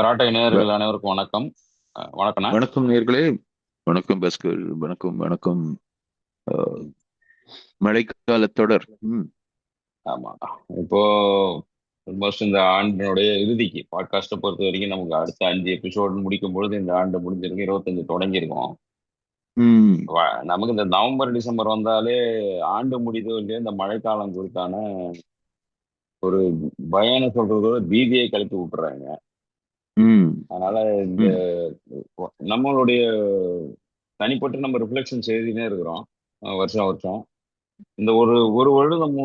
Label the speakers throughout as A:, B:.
A: ராட்டை
B: வ-
A: நேயர்கள் அனைவருக்கும் வணக்கம். வணக்கண்ணா.
B: வணக்கம் நேர்களே. வணக்கம் பாஸ்கர். வணக்கம் வணக்கம். அஹ்,
A: ம்,
B: மழைக்கால தொடர்.
A: ஆமா. இப்போ ஆல்மோஸ்ட் இந்த ஆண்டினுடைய இறுதிக்கு பாட்காஸ்ட்டை பொறுத்த வரைக்கும் நமக்கு அடுத்த 5 எபிசோடு முடிக்கும் பொழுது இந்த ஆண்டு முடிஞ்சிருக்கு, 25 தொடங்கியிருக்கோம்.
B: ம்,
A: நமக்கு இந்த நவம்பர் டிசம்பர் வந்தாலே ஆண்டு முடிதோ இல்லையோ இந்த மழைக்காலம் குறித்தான ஒரு பயம்னு சொல்றதோட பீதியை கிளப்பி விட்டுறாங்க.
B: ம்,
A: அதனால இந்த
B: ம்,
A: நம்மளுடைய தனிப்பட்டு நம்ம ரிஃப்ளெக்ஷன் செய்துனே இருக்கிறோம், வருஷம் வருஷம். இந்த ஒரு ஒரு வருடம்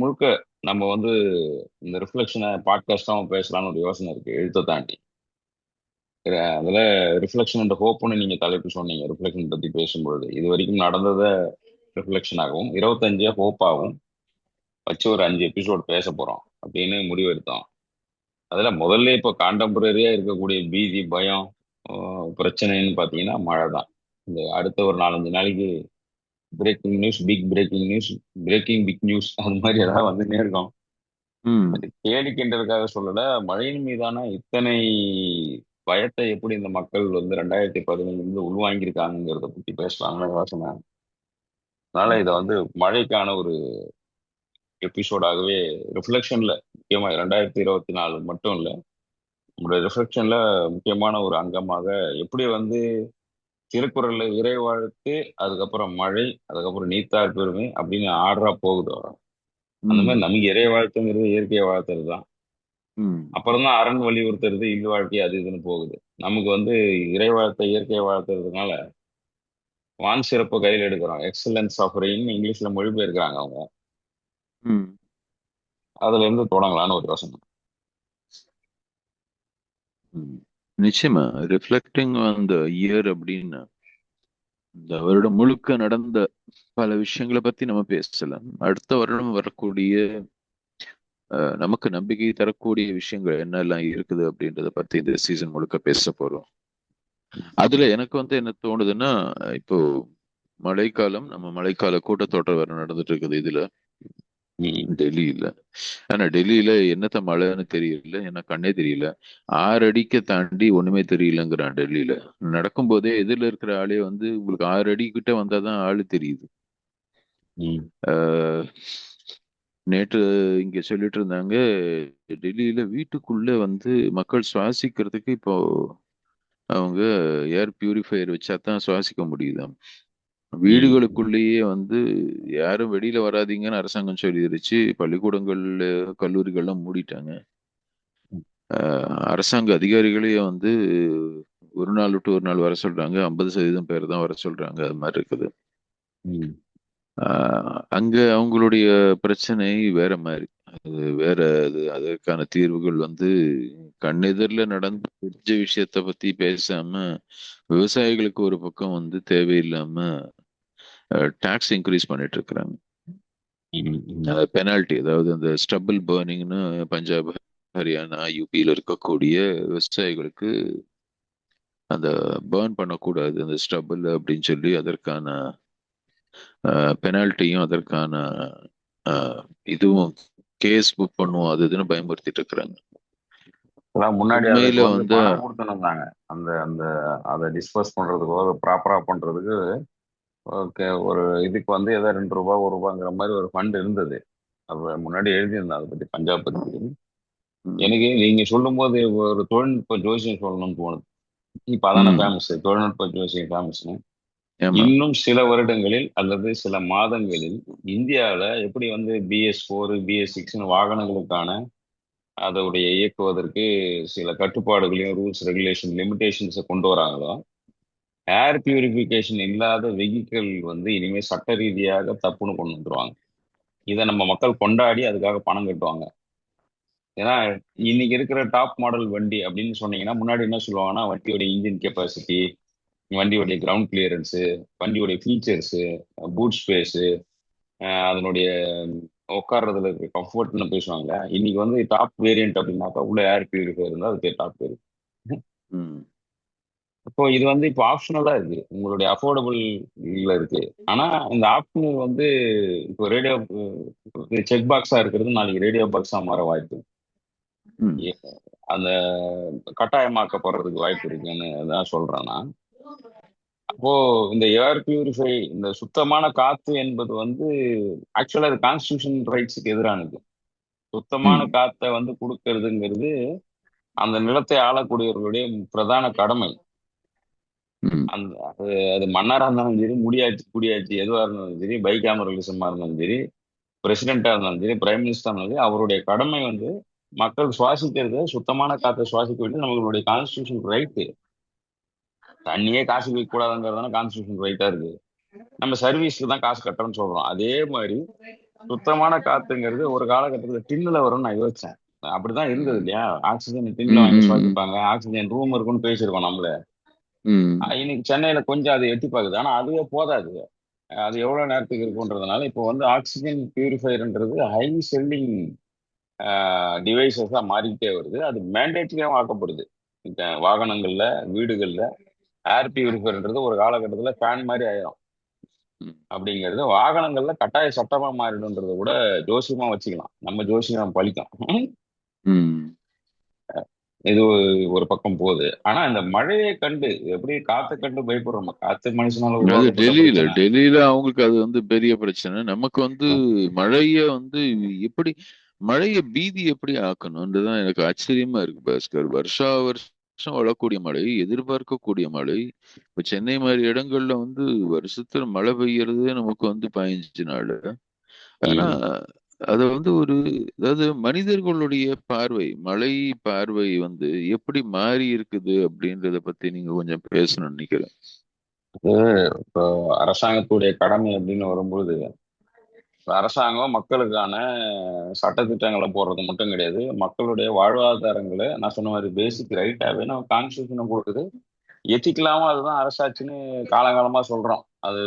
A: முழுக்க நம்ம வந்து இந்த ரிஃப்ளெக்ஷனை பாட்காஸ்டாகவும் பேசலாம்னு ஒரு யோசனை இருக்கு, எழுத்தை தாண்டி. அதுல ரிஃப்ளெக்ஷன் அண்ட் ஹோப்னு நீங்க தலைப்பு சொன்னீங்க. ரிஃப்ளெக்ஷன் பத்தி பேசும்பொழுது இது வரைக்கும் நடந்ததை ரிஃப்ளெக்ஷன் ஆகவும் 25 ஹோப் ஆகும் வச்சு ஒரு 5 எபிசோட் பேச போறோம் அப்படின்னு முடிவெடுத்தோம். அதுல முதல்ல இப்போ கான்டெம்பரரியா இருக்கக்கூடிய பீதி, பயம், பிரச்சனைன்னு பாத்தீங்கன்னா மழை தான். இந்த அடுத்த ஒரு 4-5 நாளைக்கு breaking news, big breaking news, breaking big news, அது மாதிரி ஏதாவது வந்துன்னே இருக்கும்.
B: ம்,
A: அது கேளிக்கின்றதுக்காக சொல்லல. மழையின் மீதான இத்தனை பயத்தை எப்படி இந்த மக்கள் வந்து 2015 உள்வாங்கியிருக்காங்கிறத பத்தி பேசலாம்னு யோசனை. அதனால இதை வந்து மழைக்கான ஒரு எபிசோடாகவே ரிஃப்ளெக்ஷன்ல, முக்கியமா 2024 மட்டும் இல்ல, நம்மளுடைய ரிஃப்ளெக்ஷன்ல முக்கியமான ஒரு அங்கமாக எப்படி வந்து திருக்குறள்ல இறை வாழ்த்து, அதுக்கப்புறம் மழை, அதுக்கப்புறம் நீத்தார் பெருமை அப்படின்னு ஆர்டரா போகுதோ, அந்த
B: ம்,
A: மாதிரி நமக்கு இறை வாழ்த்துங்கிறது இயற்கையை வாழ்த்துறது தான்.
B: ம்,
A: அப்புறம் தான் அரண் வலியுறுத்துறது, இல்லு வாழ்க்கை, அது இதுன்னு போகுது. நமக்கு வந்து இறை வாழ்த்தை இயற்கையை வாழ்த்துறதுனால வான் சிறப்பு கையில் எடுக்கிறோம். எக்ஸலன்ஸ் ஆஃப் ரெயின் இங்கிலீஷ்ல மொழிபெயர்க்கிறாங்க அவங்க.
B: ம்,
A: அதுல இருந்து தொடங்கலான்னு ஒரு யோசனை.
B: ம். நிச்சயமா ரிஃப்ளெக்டிங் ஆன் த இயர் அப்படின்னு இந்த வருடம் முழுக்க நடந்த பல விஷயங்களை பத்தி நம்ம பேசலாம். அடுத்த வருடம் வரக்கூடிய நமக்கு நம்பிக்கை தரக்கூடிய விஷயங்கள் என்னெல்லாம் இருக்குது அப்படின்றத பத்தி இந்த சீசன் முழுக்க பேச போறோம். அதுல எனக்கு என்ன தோணுதுன்னா, இப்போ மழைக்காலம், நம்ம மழைக்கால கூட்டத்தொடர் வேற நடந்துட்டு இருக்குது இதுல
A: ம்.
B: டெல்லியில. ஆனா டெல்லியில என்னத்த மழைன்னு தெரியல, என்ன கண்ணே தெரியல. 6 அடிக்க தாண்டி ஒண்ணுமே தெரியலங்கிறான் டெல்லியில. நடக்கும்போதே எதிரில இருக்கிற ஆளே உங்களுக்கு 6 அடி கிட்ட வந்தாதான் ஆளு தெரியுது.
A: ம்.
B: ஆஹ் நேற்று இங்க சொல்லிட்டு இருந்தாங்க, டெல்லியில வீட்டுக்குள்ள மக்கள் சுவாசிக்கிறதுக்கு இப்போ அவங்க ஏர் பியூரிஃபையர் வச்சா தான் சுவாசிக்க முடியுதாம்.
A: ம்.
B: வீடுகளுக்குள்ளேயே யாரும் வெளியில வராதீங்கன்னு அரசாங்கம் சொல்லிருச்சு. பள்ளிக்கூடங்கள்ல, கல்லூரிகள்லாம் மூடிட்டாங்க. அரசாங்க அதிகாரிகளே ஒரு நாள் விட்டு ஒரு நாள் வர சொல்றாங்க. 50% பேர் தான் வர சொல்றாங்க. அது மாதிரி இருக்குது.
A: ம்.
B: அங்க அவங்களுடைய பிரச்சனை வேற மாதிரி. அது வேற. அதற்கான தீர்வுகள் கண்ணெதிரில் நடந்து தெரிஞ்ச விஷயத்த பத்தி பேசாம, விவசாயிகளுக்கு ஒரு பக்கம் தேவையில்லாம டாக்ஸ் இன்க்ரீஸ் பண்ணிட்டு இருக்கிறாங்க.
A: ம். ம்.
B: பெனால்டி, அதாவது அந்த ஸ்டபிள் பர்னிங்னு பஞ்சாப், ஹரியானா, யூபியில் இருக்கக்கூடிய விவசாயிகளுக்கு அந்த பேர்ன் பண்ணக்கூடாது அந்த ஸ்டபிள் அப்படின்னு சொல்லி அதற்கான பெனால்ட்டியும் அதற்கான அஹ், இதுவும் கேஸ் புக் பண்ணுவோம் அது இதுன்னு பயமுறுத்திட்டு இருக்கிறாங்க.
A: அதான் முன்னாடி அதுக்கு
B: உண்மையில
A: வந்து பணம் கொடுத்துருந்தாங்க. அந்த அந்த அதை டிஸ்போஸ் பண்றதுக்கோ, அதை ப்ராப்பரா பண்றதுக்கு. ஓகே, ஒரு இதுக்கு வந்து ஏதோ 2 ரூபா 1 ரூபாங்கிற மாதிரி ஒரு ஃபண்ட் இருந்தது. அப்ப முன்னாடி எழுதியிருந்தேன் அதை பத்தி, பஞ்சாப் பத்தி.
B: ம்,
A: எனக்கு நீங்க சொல்லும் போது ஒரு தொழில்நுட்ப ஜோசியம் சொல்லணும்னு தோணுது. இப்ப அதான
B: ம்,
A: ஃபேமஸ், தொழில்நுட்ப ஜோசியம் ஃபேமஸ்.
B: ஆமா,
A: இன்னும் சில வருடங்களில் அல்லது சில மாதங்களில் இந்தியாவில் எப்படி வந்து BS4 BS6 வாகனங்களுக்கான அதோடைய இயக்குவதற்கு சில கட்டுப்பாடுகளையும் ரூல்ஸ் ரெகுலேஷன் லிமிடேஷன்ஸை கொண்டு வராங்களோ, ஏர் பியூரிஃபிகேஷன் இல்லாத வெஹிக்கிள் வந்து இனிமேல் சட்ட ரீதியாக தப்புன்னு கொண்டு வந்துருவாங்க. இதை நம்ம மக்கள் கொண்டாடி அதுக்காக பணம் கட்டுவாங்க. ஏன்னா இன்னைக்கு இருக்கிற டாப் மாடல் வண்டி அப்படின்னு சொன்னீங்கன்னா, முன்னாடி என்ன சொல்லுவாங்கன்னா, வண்டியோட இன்ஜின் கெப்பாசிட்டி, வண்டியோடைய கிரவுண்ட் கிளியரன்ஸு, வண்டியோடைய ஃபீச்சர்ஸு, பூட் ஸ்பேஸு, அதனுடைய உட்கார்றதுல இருக்க கம்ஃபர்ட்னு பேசுவாங்க. இன்னைக்கு வந்து டாப் வேரியன்ட் அப்படின்னாக்கா உள்ள ஏர் பியூரிஃபையர் இருந்தால் அது பேர் டாப் வேரியன்ட்.
B: ம்,
A: இப்போ இது வந்து இப்போ ஆப்ஷனலா இருக்கு, உங்களுடைய அஃபோர்டபுள் இருக்கு. ஆனா இந்த ஆப்ஷனல் வந்து இப்போ ரேடியோ செக் பாக்ஸா இருக்கிறது நாளைக்கு ரேடியோ பாக்ஸா மாற வாய்ப்பு
B: ம்,
A: இருக்கு. அந்த கட்டாயமாக்கப்படுறதுக்கு வாய்ப்பு இருக்குன்னு தான் சொல்றேன் நான். அப்போ இந்த ஏர் பியூரிஃபை, இந்த சுத்தமான காத்து என்பது வந்து ஆக்சுவலா அது கான்ஸ்டியூஷன் ரைட்ஸுக்கு எதிரானது. சுத்தமான
B: ம்,
A: காத்தை வந்து கொடுக்கறதுங்கிறது அந்த நிலத்தை ஆளக்கூடியவர்களுடைய பிரதான கடமை.
B: ம்,
A: அது அது மன்னரா இருந்தாலும் சரி, முடியாட்சி குடியாட்சி எதுவா இருந்தாலும் சரி, பைகாமரலிசமா இருந்தாலும் சரி, பிரசிடென்டா இருந்தாலும் சரி, பிரைம் மினிஸ்டர் இருந்தாலும் சரி, அவருடைய கடமை வந்து மக்கள் சுவாசிக்கிறது சுத்தமான காற்றை சுவாசிக்க வேண்டியது நம்மளுடைய கான்ஸ்டியூஷன் ரைட்டு. தண்ணியே காசு வைக்க கூடாதுங்கிறதான கான்ஸ்டியூஷன் ரைட்டா இருக்கு. நம்ம சர்வீஸ்க்கு தான் காசு கட்டுறோம்னு சொல்றோம். அதே மாதிரி சுத்தமான காத்துங்கிறது ஒரு காலகட்டத்துல டின்னுல வரும்னு நான் யோசிச்சேன். அப்படிதான் இருந்தது
B: ம்,
A: இல்லையா? ஆக்சிஜன் டின்ல
B: ம்,
A: வாங்கி
B: ம்,
A: சுவாசிப்பாங்க, ஆக்சிஜன் ரூம் இருக்குன்னு பேசியிருக்கோம் நம்மள.
B: ம்,
A: இன்னைக்கு சென்னையில கொஞ்சம் அது எட்டி பாக்குது, ஆனா அதுவே போதாது. அது எவ்வளவு நேரத்துக்கு இருக்குன்றதுனால இப்போ வந்து ஆக்சிஜன் பியூரிஃபையர்ன்றது ஹை செல்லிங் டிவைசஸா மாறிக்கிட்டே வருது. அது மேண்டேட்டரியாகவும் ஆக்கப்படுது. இப்ப வாகனங்கள்ல, வீடுகள்ல ஏர் பியூரிஃபையர்ன்றது ஒரு காலகட்டத்துல ஃபேன் மாதிரி ஆயிரும்.
B: ம்,
A: அப்படிங்கிறது வாகனங்கள்ல கட்டாய சட்டமா மாறிடும்ன்றத கூட ஜோசியமா வச்சுக்கலாம். நம்ம ஜோசியம் பலிக்கும்.
B: ம்.
A: இது ஒரு பக்கம் போகுது. ஆனா இந்த மழையை கண்டு எப்படி காத்தை கண்டு பயப்படுறோம். காத்து மனுஷனால
B: அது
A: உருவாக்கப்பட்ட
B: டெல்லியில
A: பிரச்சனை.
B: டெல்லியில அவங்களுக்கு அது வந்து பெரிய பிரச்சனை. நமக்கு வந்து
A: ம்,
B: மழைய வந்து எப்படி மழைய பீதி எப்படி ஆக்கணும்ன்றதுதான் எனக்கு ஆச்சரியமா இருக்கு பாஸ்கர். வருஷா வருஷம் வரக்கூடிய மழை, எதிர்பார்க்கக்கூடிய மழை. இப்ப சென்னை மாதிரி இடங்கள்ல வந்து வருஷத்துல மழை பெய்யறது நமக்கு வந்து 15 நாள். ஆனா
A: ம்.
B: அது வந்து ஒரு அதாவது மனிதர்களுடைய பார்வை, மழை பார்வை வந்து எப்படி மாறி இருக்குது அப்படின்றத பத்தி நீங்க கொஞ்சம் பேசணும்னு நினைக்கிறேன்.
A: இது இப்போ அரசாங்கத்துடைய கடமை அப்படின்னு வரும்போது, அரசாங்கம் மக்களுக்கான சட்டதிட்டங்களை போடுறது மட்டும் கிடையாது. மக்களுடைய வாழ்வாதாரங்களை நான் சொன்ன மாதிரி பேசிக் ரைட்டாவே நம்ம கான்ஸ்டியூஷனை கொடுக்குது. எத்திக்கலாவும் அதுதான் அரசாட்சின்னு காலங்காலமா சொல்றோம். அது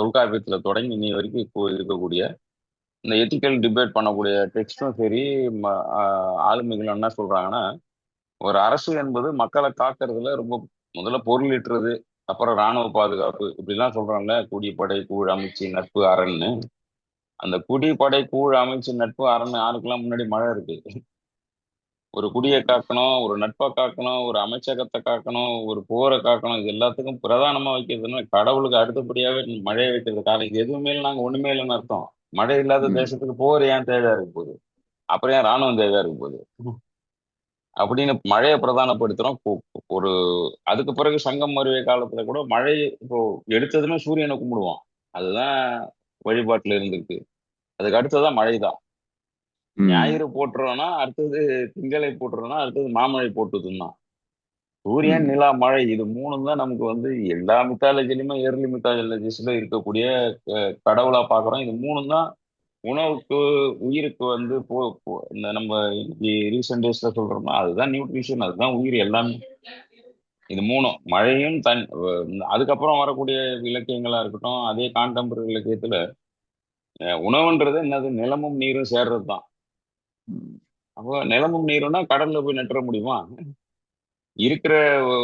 A: தொல்காப்பியத்துல தொடங்கி இன்னி வரைக்கும் இப்போ இருக்கக்கூடிய இந்த எத்திக்கல் டிபேட் பண்ணக்கூடிய டெக்ஸ்டும் சரி, ஆளுமைகள் என்ன சொல்றாங்கன்னா, ஒரு அரசு என்பது மக்களை காக்கிறதுல ரொம்ப முதல்ல பொருளீட்டுறது, அப்புறம் ராணுவ பாதுகாப்பு இப்படிலாம் சொல்றாங்கல்ல. குடிப்படை, கூழ், அமைச்சு, நட்பு, அரண்னு. அந்த குடிப்படை, கூழ், அமைச்சு, நட்பு, அரண் யாருக்கெல்லாம் முன்னாடி மழை இருக்கு? ஒரு குடியை காக்கணும், ஒரு நட்பை காக்கணும், ஒரு அமைச்சகத்தை காக்கணும், ஒரு போரை காக்கணும். இது எல்லாத்துக்கும் பிரதானமா வைக்கிறதுன்னா கடவுளுக்கு அடுத்தபடியாவே மழையை வைக்கிறது காரணம். இது எதுவுமே இல்லை, நாங்க ஒண்ணுமே இல்லைன்னு அர்த்தம். மழை இல்லாத
B: ம்,
A: தேசத்துக்கு போர் ஏன் தேவையா இருக்க போகுது? அப்புறம் ஏன் ராணுவம் தேவையா இருக்க போகுது? அப்படின்னு மழையை பிரதானப்படுத்துறோம். ஒரு அதுக்கு பிறகு சங்கம் மருவிய காலத்துல கூட மழை இப்போ எடுத்ததுமே சூரியனை கும்பிடுவோம். அதுதான் வழிபாட்டுல இருந்திருக்கு. அதுக்கு அடுத்ததான் மழைதான்.
B: ம்,
A: ஞாயிறு போட்டுறோம்னா அடுத்தது திங்களை போட்டுறோம்னா அடுத்தது மாமழை போட்டுதுன்னா சூரியன்,
B: ம்,
A: நிலா, மழை இது மூணும் தான் நமக்கு வந்து எல்லா மித்தாலஜிலுமே ஏர்லி மித்தாலஜிஸ்ல இருக்கக்கூடிய கடவுளா பாக்குறோம். இது மூணும் தான் உணவுக்கு, உயிருக்கு வந்து இந்த நம்ம ரீசெண்ட் டேஸ்ல சொல்றோம்னா அதுதான் நியூட்ரிஷன், அதுதான் உயிர் எல்லாமே. இது மூணும் மழையும் அதுக்கப்புறம் வரக்கூடிய இலக்கியங்களா இருக்கட்டும், அதே கான்டெம்பரரி இலக்கியத்துல உணவுன்றது என்னது? நிலமும் நீரும் சேர்றது தான்.
B: ம்,
A: அப்போ நிலமும் நீரும்னா கடல்ல போய் நட்டுற முடியுமா? இருக்கிற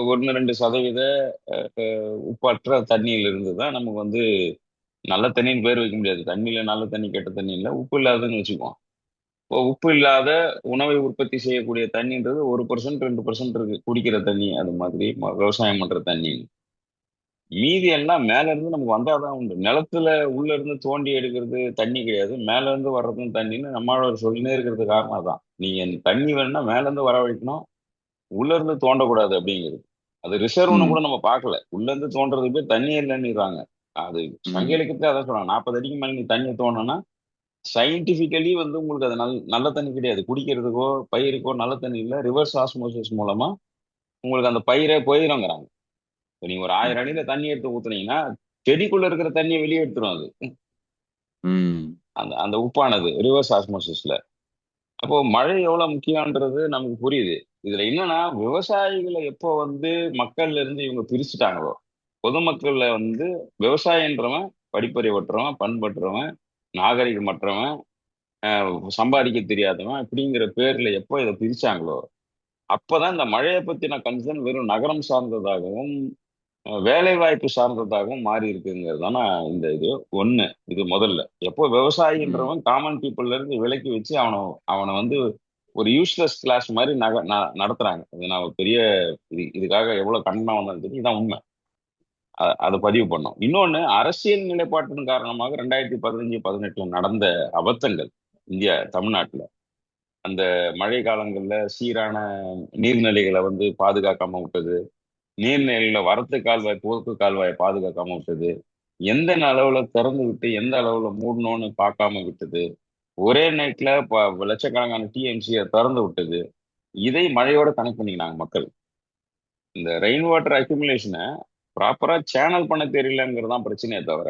A: 1-2% உப்பற்ற தண்ணியில இருந்து தான் நமக்கு வந்து நல்ல தண்ணின்னு பேர் வைக்க முடியாது. தண்ணியில நல்ல தண்ணி கெட்ட தண்ணி இல்லை, உப்பு இல்லாததுன்னு வச்சுக்குவோம். இப்போ உப்பு இல்லாத உணவை உற்பத்தி செய்யக்கூடிய தண்ணின்றது 1% 2% இருக்கு, குடிக்கிற தண்ணி. அது மாதிரி விவசாயம் பண்ற தண்ணி. மீதி எல்லாம் மேல இருந்து நமக்கு வந்தாதான் உண்டு. நிலத்துல உள்ள இருந்து தோண்டி எடுக்கிறது தண்ணி கிடையாது, மேல இருந்து வர்றதும் தண்ணின்னு நம்மளோட சொல்லினே இருக்கிறது காரணம் அதான். நீங்க தண்ணி வேணும்னா மேல இருந்து வரவழைக்கணும், உள்ள இருந்து தோண்டக்கூடாது அப்படிங்கிறது. அது ரிசர்வ்னு கூட
B: ம்,
A: நம்ம பார்க்கல. உள்ள இருந்து தோன்றதுக்கு பேர் தண்ணி இல்லைன்னுறாங்க. அது சங்க
B: ம்,
A: இலக்கியத்துல அதான் சொல்றாங்க. 40 அடிக்கு மேல நீ தண்ணி தோணுனா சயின்டிபிக்கலி வந்து உங்களுக்கு அது நல்ல தண்ணி கிடையாது. குடிக்கிறதுக்கோ பயிருக்கோ நல்ல தண்ணி இல்லை. ரிவர்ஸ் ஆஸ்மோசிஸ் மூலமா உங்களுக்கு அந்த பயிரே போயிடுங்கிறாங்க. இப்ப நீங்க ஒரு 1000 அடியில தண்ணி எடுத்து ஊத்துனீங்கன்னா செடிக்குள்ள இருக்கிற தண்ணியை வெளியே எடுத்துரும் அது.
B: ம்,
A: அந்த அந்த உப்பானது ரிவர்ஸ் ஆஸ்மோசிஸ்ல. அப்போ மழை எவ்வளவு முக்கியம்ன்றது நமக்கு புரியுது. இதுல என்னன்னா, விவசாயிகளை எப்போ வந்து மக்கள்ல இருந்து இவங்க பிரிச்சுட்டாங்களோ, பொதுமக்கள்ல வந்து விவசாயன்றவன் படிப்பறிவற்றவன், பண்பற்றவன், நாகரிகமற்றவன், சம்பாதிக்க தெரியாதவன் இப்படிங்கிற பேர்ல எப்போ இதை பிரிச்சாங்களோ, அப்பதான் இந்த மழையை பத்தின கன்சர்ன் வெறும் நகரம் சார்ந்ததாகவும் வேலை வாய்ப்பு சார்ந்ததாகவும் மாறி இருக்குங்கிறது தானே இந்த இது. ஒண்ணு, இது முதல்ல எப்போ
B: ம்,
A: விவசாயின்றவன் காமன் பீப்புள்ல இருந்து விலக்கி வச்சு அவனை அவனை வந்து ஒரு யூஸ்லெஸ் கிளாஸ் மாதிரி நடத்துறாங்க. இது நான் ஒரு பெரிய இதுக்காக எவ்வளவு கண்டனம் வந்தாலும் சரி, இதான் உண்மை. அதை பதிவு பண்ணோம். இன்னொன்னு, அரசியல் நிலைப்பாட்டின் காரணமாக 2015-18 நடந்த அபத்தங்கள் இந்தியா தமிழ்நாட்டுல, அந்த மழை காலங்கள்ல சீரான நீர்நிலைகளை வந்து பாதுகாக்காம விட்டது, நீர்நிலையில வரத்து கால்வாய் போக்கு கால்வாயை பாதுகாக்காம விட்டது, எந்த அளவுல திறந்து விட்டு எந்த அளவுல மூடணும்னு பார்க்காம விட்டது, ஒரே நைட்ல லட்சக்கணக்கான டிஎம்சியை திறந்து விட்டது, இதை மழையோட கனெக்ட் பண்ணிக்கினாங்க மக்கள். இந்த ரெயின் வாட்டர் அக்யூமுலேஷனை ப்ராப்பரா சேனல் பண்ண தெரியலங்கிறது தான் பிரச்சனையே தவிர,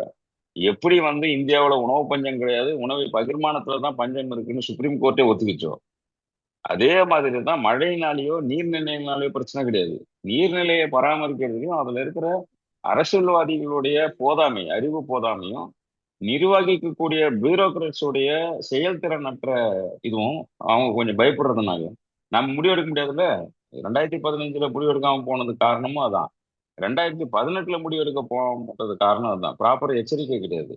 A: எப்படி வந்து இந்தியாவோட உணவு பஞ்சம் கிடையாது, உணவு பகிர்மானத்துல தான் பஞ்சம் இருக்குன்னு சுப்ரீம் கோர்ட்டே ஒத்துக்கிச்சோ, அதே மாதிரி தான் மழையினாலேயோ நீர்நிலையினாலேயோ பிரச்சனை கிடையாது. நீர்நிலையை பராமரிக்கிறதுலையும் அதுல இருக்கிற அரசியல்வாதிகளுடைய போதாமை, அறிவு போதாமையும், நிர்வகிக்கக்கூடிய பியூரோக்ராட்ஸோடைய செயல்திறனற்ற இதுவும் அவங்க கொஞ்சம் பயப்படுறதுனால நம்ம முடிவெடுக்க முடியாதுல்ல. 2015 முடிவெடுக்காம போனது காரணமும் அதான். 2018 முடிவெடுக்க போனது காரணம் அதுதான். ப்ராப்பர் எச்சரிக்கை கிடையாது.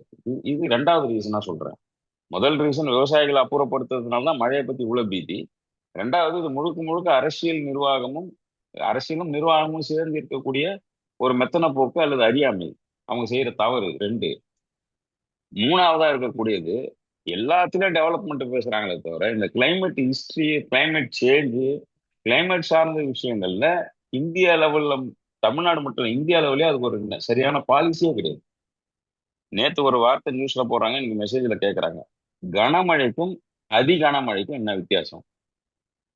A: இது ரெண்டாவது ரீசனா சொல்றேன். முதல் ரீசன் விவசாயிகளை அப்புறப்படுத்துறதுனால தான் மழையை பத்தி இவ்வளவு பீதி. ரெண்டாவது, இது முழுக்க முழுக்க அரசியலும் நிர்வாகமும் சேர்ந்து இருக்கக்கூடிய ஒரு மெத்தன போக்கு அல்லது அறியாமை, அவங்க செய்யற தவறு ரெண்டு. மூணாவதா இருக்கக்கூடியது, எல்லாத்துலயும் டெவலப்மெண்ட் பேசுறாங்களே தவிர இந்த climate history, climate change, climate சார்ந்த விஷயங்கள்ல இந்திய லெவல்ல, தமிழ்நாடு மட்டும் இல்ல, இந்திய லெவலே அதுக்கு ஒரு சரியான பாலிசியே கிடையாது. நேத்து ஒரு வார்த்தை நியூஸ்ல போடுறாங்க, இன்னைக்கு மெசேஜ்ல கேட்கறாங்க, கனமழைக்கும் அதி கனமழைக்கும் என்ன வித்தியாசம்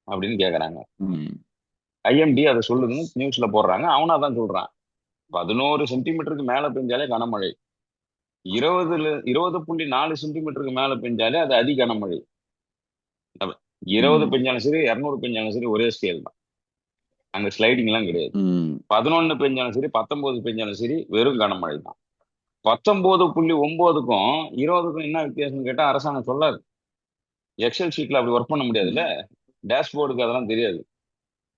A: அப்படின்னு கேக்குறாங்க. ஐஎம்டி அதை சொல்லுதுன்னு நியூஸ்ல போடுறாங்க. அவனா தான் சொல்றான், 11 சென்டிமீட்டருக்கு மேல பெஞ்சாலே கனமழை, 20.4 சென்டிமீட்டருக்கு மேல பெஞ்சாலே அது அதி கனமழை. 20 பெஞ்சாலும் சரி, 200 பெஞ்சாலும் சரி, ஒரே ஸ்கேல் தான். அங்க ஸ்லைடிங் எல்லாம் கிடையாது. 11 பெஞ்சாலும் சரி, 19 பெஞ்சாலும் சரி, வெறும் கனமழை தான். 19.9க்கும் 20க்கும் என்ன வித்தியாசம் கேட்டா அரசாங்கம் சொல்லாது. எக்ஸல் ஷீட்ல அப்படி ஒர்க் பண்ண முடியாதுல்ல, டேஷ்போர்டுக்கு அதெல்லாம் தெரியாது.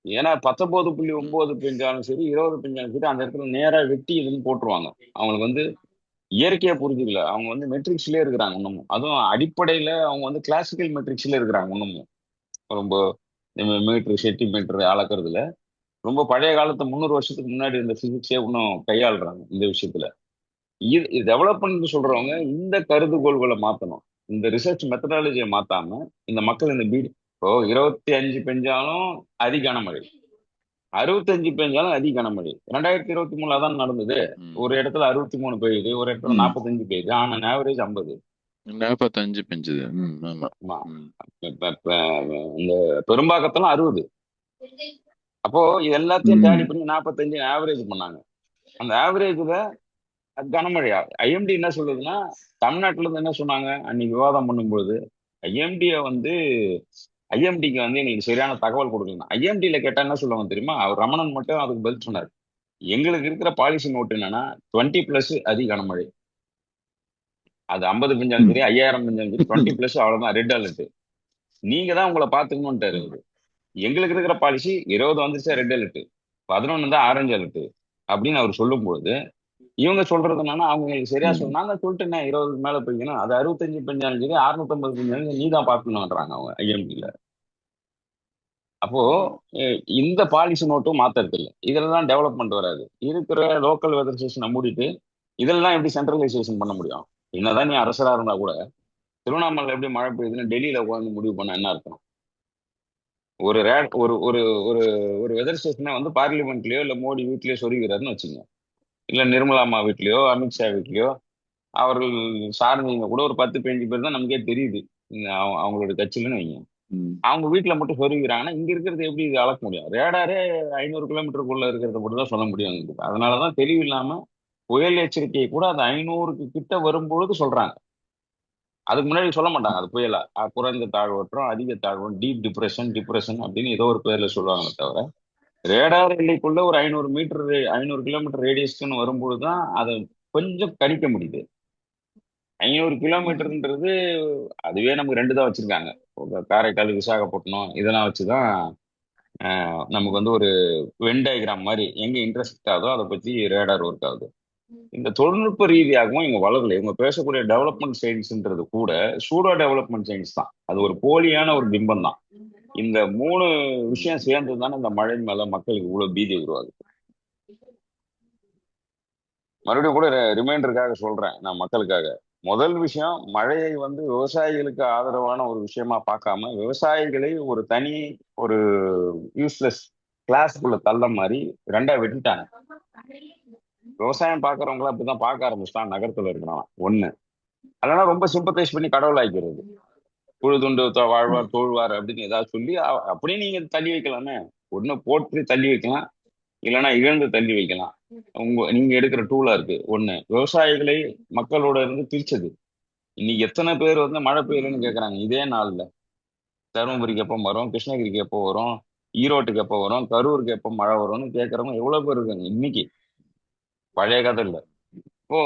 A: ஏன்னா 19.9 பெஞ்சாலும் சரி, 20 பெஞ்சாலும் சரி, அந்த இடத்துல நேரா வெட்டி இதுன்னு போட்டுருவாங்க. அவங்களுக்கு வந்து இயற்கையா புரிஞ்சுக்கல, அவங்க வந்து மெட்ரிக்ஸ்லயே இருக்கிறாங்க இன்னமும். அதுவும் அடிப்படையில அவங்க வந்து கிளாசிக்கல் மெட்ரிக்ஸ்ல இருக்கிறாங்க இன்னமும். ரொம்ப மீட்டர் சென்டிமீட்டர் அளக்குறதுல ரொம்ப பழைய காலத்து 300 வருஷத்துக்கு முன்னாடி இருந்த பிசிக்ஸே இன்னும் கையாளுறாங்க இந்த விஷயத்துல. இது டெவலப்மெண்ட் சொல்றவங்க இந்த கருதுகோள்களை மாத்தணும். இந்த ரிசர்ச் மெத்தடாலஜியை மாத்தாம இந்த மக்கள் இந்த பீட் இப்போ 25 பெஞ்சாலும் அதி கனமழை, 65 பெஞ்சாலும் அதி கனமழை. 2023 அதான் நடந்தது. ஒரு இடத்துல 63 பெய்யுது, ஒரு இடத்துல 45 பெய்யுது, ஆனா ஆவரேஜ் 50.
B: 45 பெஞ்சது.
A: இந்த பெரும்பாக்கத்துல 60. அப்போ இது எல்லாத்தையும் டேலி பண்ணி 45 ஆவரேஜ் பண்ணாங்க. அந்த ஆவரேஜ்ல கனமழையா ஐஎம்டி என்ன சொல்லுதுன்னா, தமிழ்நாட்டுல இருந்து என்ன சொன்னாங்க அன்னைக்கு விவாதம் பண்ணும்போது, ஐஎம்டிக்கு வந்து எங்களுக்கு சரியான தகவல் கொடுக்கலாம். ஐஎம்டியில கேட்டா என்ன சொல்லுவாங்க தெரியுமா? அவர் ரமணன் மட்டும் அதுக்கு பதில் சொன்னார், எங்களுக்கு இருக்கிற பாலிசி நோட் என்னன்னா 20+ அதி கனமழை, அது 50 பெஞ்சாலும் சரி, 5000 பெஞ்சாலும் சரி, 20+ அவ்வளவுதான் ரெட் அலர்ட், நீங்க தான் உங்களை பாத்துக்கணும்ட்டாரு. எங்களுக்கு இருக்கிற பாலிசி 20 வந்துருச்சா ரெட் அலர்ட், 11 தான் ஆரஞ்சு அலர்ட் அப்படின்னு அவர் சொல்லும்போது, இவங்க சொல்றது என்னன்னா, அவங்க சரியா சொன்னாங்க சொல்லிட்டு 20 மேல பெய்யணும், அது 65 பெஞ்சாலும் சரி, 650 பெஞ்சாலும் நீ தான் பாக்கணும்ன்றாங்க அவங்க ஐஎம்டில. அப்போ இந்த பாலிசி நோட்டும் மாத்துறது இல்லை. இதுலதான் டெவலப்மெண்ட் வராது. இருக்கிற லோக்கல் வெதர் ஸ்டேஷனை மூடிட்டு இதெல்லாம் எப்படி சென்ட்ரலைசேஷன் பண்ண முடியும்? என்னதான் நீ அரசரா இருந்தா கூட, திருவண்ணாமலை எப்படி மழை பெய்யுதுன்னு டெல்லியில உட்காந்து முடிவு பண்ண என்ன அர்த்தம்? ஒரு ஒரு ஒரு ஒரு ஒரு வெதர் ஸ்டேஷனை வந்து பார்லிமெண்ட்லயோ இல்ல மோடி வீட்லயோ சொருகிறாருன்னு வச்சுங்க, இல்ல நிர்மலா அம்மா வீட்லயோ அமித்ஷா வீட்லயோ அவர்கள் சார்ந்தவங்க கூட ஒரு 10-15 பேர் தான் நமக்கே தெரியுது அவங்களோட கட்சியிலன்னு வைங்க. அவங்க வீட்டுல மட்டும் சொருகிறாங்கன்னா இங்க இருக்கிறது எப்படி இது அளக்க முடியும்? ரேடாரே 500 கிலோமீட்டருக்குள்ள இருக்கிறத மட்டும் தான் சொல்ல முடியும். அதனாலதான் தெளிவு இல்லாம புயல் எச்சரிக்கையை கூட அது 500க்கு கிட்ட வரும்பொழுது சொல்றாங்க. அதுக்கு முன்னாடி சொல்ல மாட்டாங்க அது புயலா, குறைந்த தாழ்வற்றம், அதிக தாழ்வம், டீப் டிப்ரெஷன் அப்படின்னு ஏதோ ஒரு பேர்ல சொல்லுவாங்க. தவிர ரேடார் எல்லைக்குள்ள ஒரு 500 கிலோமீட்டர் ரேடியஸ்க்குன்னு வரும்பொழுதுதான் அதை கொஞ்சம் கணிக்க முடியுது. 500 கிலோமீட்டர்ன்றது அதுவே நமக்கு 2 தான் வச்சிருக்காங்க, காரைக்கால், விசாகப்பட்டினம், இதெல்லாம் வச்சுதான் நமக்கு வந்து ஒரு வென் டயக்ராம் மாதிரி எங்க இன்டர்செக்ட் ஆகுதோ அதை பத்தி ரேடார் ஒர்க் ஆகுது. இந்த தொழில்நுட்ப ரீதியாகவும் இவங்க வளரல. இவங்க பேசக்கூடிய டெவலப்மெண்ட் சயின்ஸ்ன்றது கூட சூடோ டெவலப்மெண்ட் சயின்ஸ் தான். அது ஒரு போலியான ஒரு பிம்பம் தான். இந்த 3 விஷயம் சேர்ந்து தானே இந்த மழை மேல மக்களுக்கு இவ்வளவு பீதி உருவாகுது. மறுபடியும் கூட ரிமைண்டருக்காக சொல்றேன் நான் மக்களுக்காக. முதல் விஷயம், மழையை வந்து விவசாயிகளுக்கு ஆதரவான ஒரு விஷயமா பார்க்காம விவசாயிகளை ஒரு தனி ஒரு யூஸ்லெஸ் கிளாஸ்க்குள்ள தள்ள மாதிரி ரெண்டா வெட்டிட்டாங்க. விவசாயம் பார்க்கறவங்கள அப்படிதான் பார்க்க ஆரம்பிச்சிட்டான் நகரத்துல இருக்கிறான் ஒண்ணு. அதனால ரொம்ப சிம்பத்தைஸ் பண்ணி கடவுளாக்கிறது. உழுதுண்டு வாழ்வார் தோழ்வார் அப்படின்னு ஏதாவது சொல்லி அப்படியே நீங்க தள்ளி வைக்கலாமே. ஒண்ணு போட்டு தள்ளி வைக்கலாம், இல்லைன்னா இழந்து தள்ளி வைக்கலாம். நீங்க எடுக்கிற டூலா இருக்கு. ஒண்ணு, விவசாயிகளை மக்களோட இருந்து பிரிச்சது. இன்னைக்கு எத்தனை பேர் வந்து மழை பெய்யலன்னு கேக்குறாங்க இதே நாள்ல. தருமபுரிக்கு எப்போ வரும், கிருஷ்ணகிரிக்கு எப்போ வரும், ஈரோட்டுக்கு எப்போ வரும், கரூருக்கு எப்போ மழை வரும்னு கேட்கறவங்க எவ்வளவு பேர் இருக்காங்க இன்னைக்கு. பழைய கதை இல்ல. இப்போ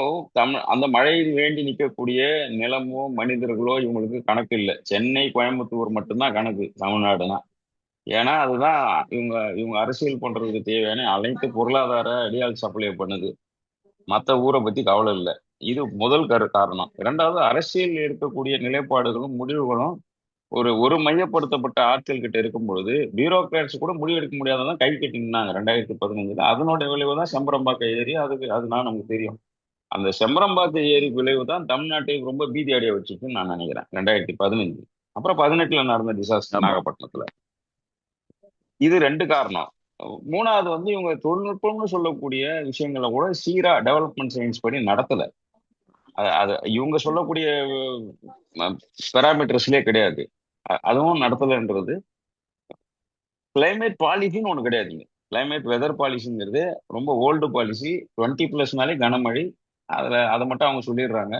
A: அந்த மழையில் வேண்டி நிற்கக்கூடிய நிலமோ மனிதர்களோ இவங்களுக்கு கணக்கு இல்லை. சென்னை கோயம்புத்தூர் மட்டும்தான் கணக்கு தமிழ்நாடுனா. ஏன்னா அதுதான் இவங்க இவங்க அரசியல் பண்றதுக்கு தேவையான அனைத்து பொருளாதார அடியால் சப்ளை பண்ணுது. மற்ற ஊரை பத்தி கவலை இல்லை. இது முதல் காரணம். இரண்டாவது, அரசியல் இருக்கக்கூடிய நிலைப்பாடுகளும் முடிவுகளும் ஒரு ஒரு மையப்படுத்தப்பட்ட ஆட்கள் கிட்ட இருக்கும் பொழுது பியூரோக்ராட்ஸ் கூட முடிவு எடுக்க முடியாததான் கை கட்டி நின்னாங்க 2015. அதனுடைய விளைவு தான் செம்பரம்பாக்க ஏரி. அதுதான் நமக்கு தெரியும். அந்த செம்பரம்பாக்க ஏரி விளைவு தான் தமிழ்நாட்டை ரொம்ப பீதி அடைய வச்சுச்சுன்னு நான் நினைக்கிறேன் 2015. அப்புறம் 18ல நடந்த டிசாஸ்டர்
B: ஆமா.
A: நாகப்பட்டினத்துல. இது ரெண்டு காரணம். மூணாவது வந்து இவங்க தொழில்நுட்பம்னு சொல்லக்கூடிய விஷயங்களை கூட சீரா டெவலப்மெண்ட் சயின்ஸ் படி நடத்தல. அது இவங்க சொல்லக்கூடிய பெராமீட்டர்ஸ்லயே கிடையாது. அதுவும் நடத்தலைன்றது. கிளைமேட் பாலிசின்னு ஒண்ணு கிடையாதுங்க. கிளைமேட் வெதர் பாலிசிங்கிறது ரொம்ப ஓல்டு பாலிசி. 20+நாலே கனமழை. அதை மட்டும் அவங்க சொல்லிடுறாங்க.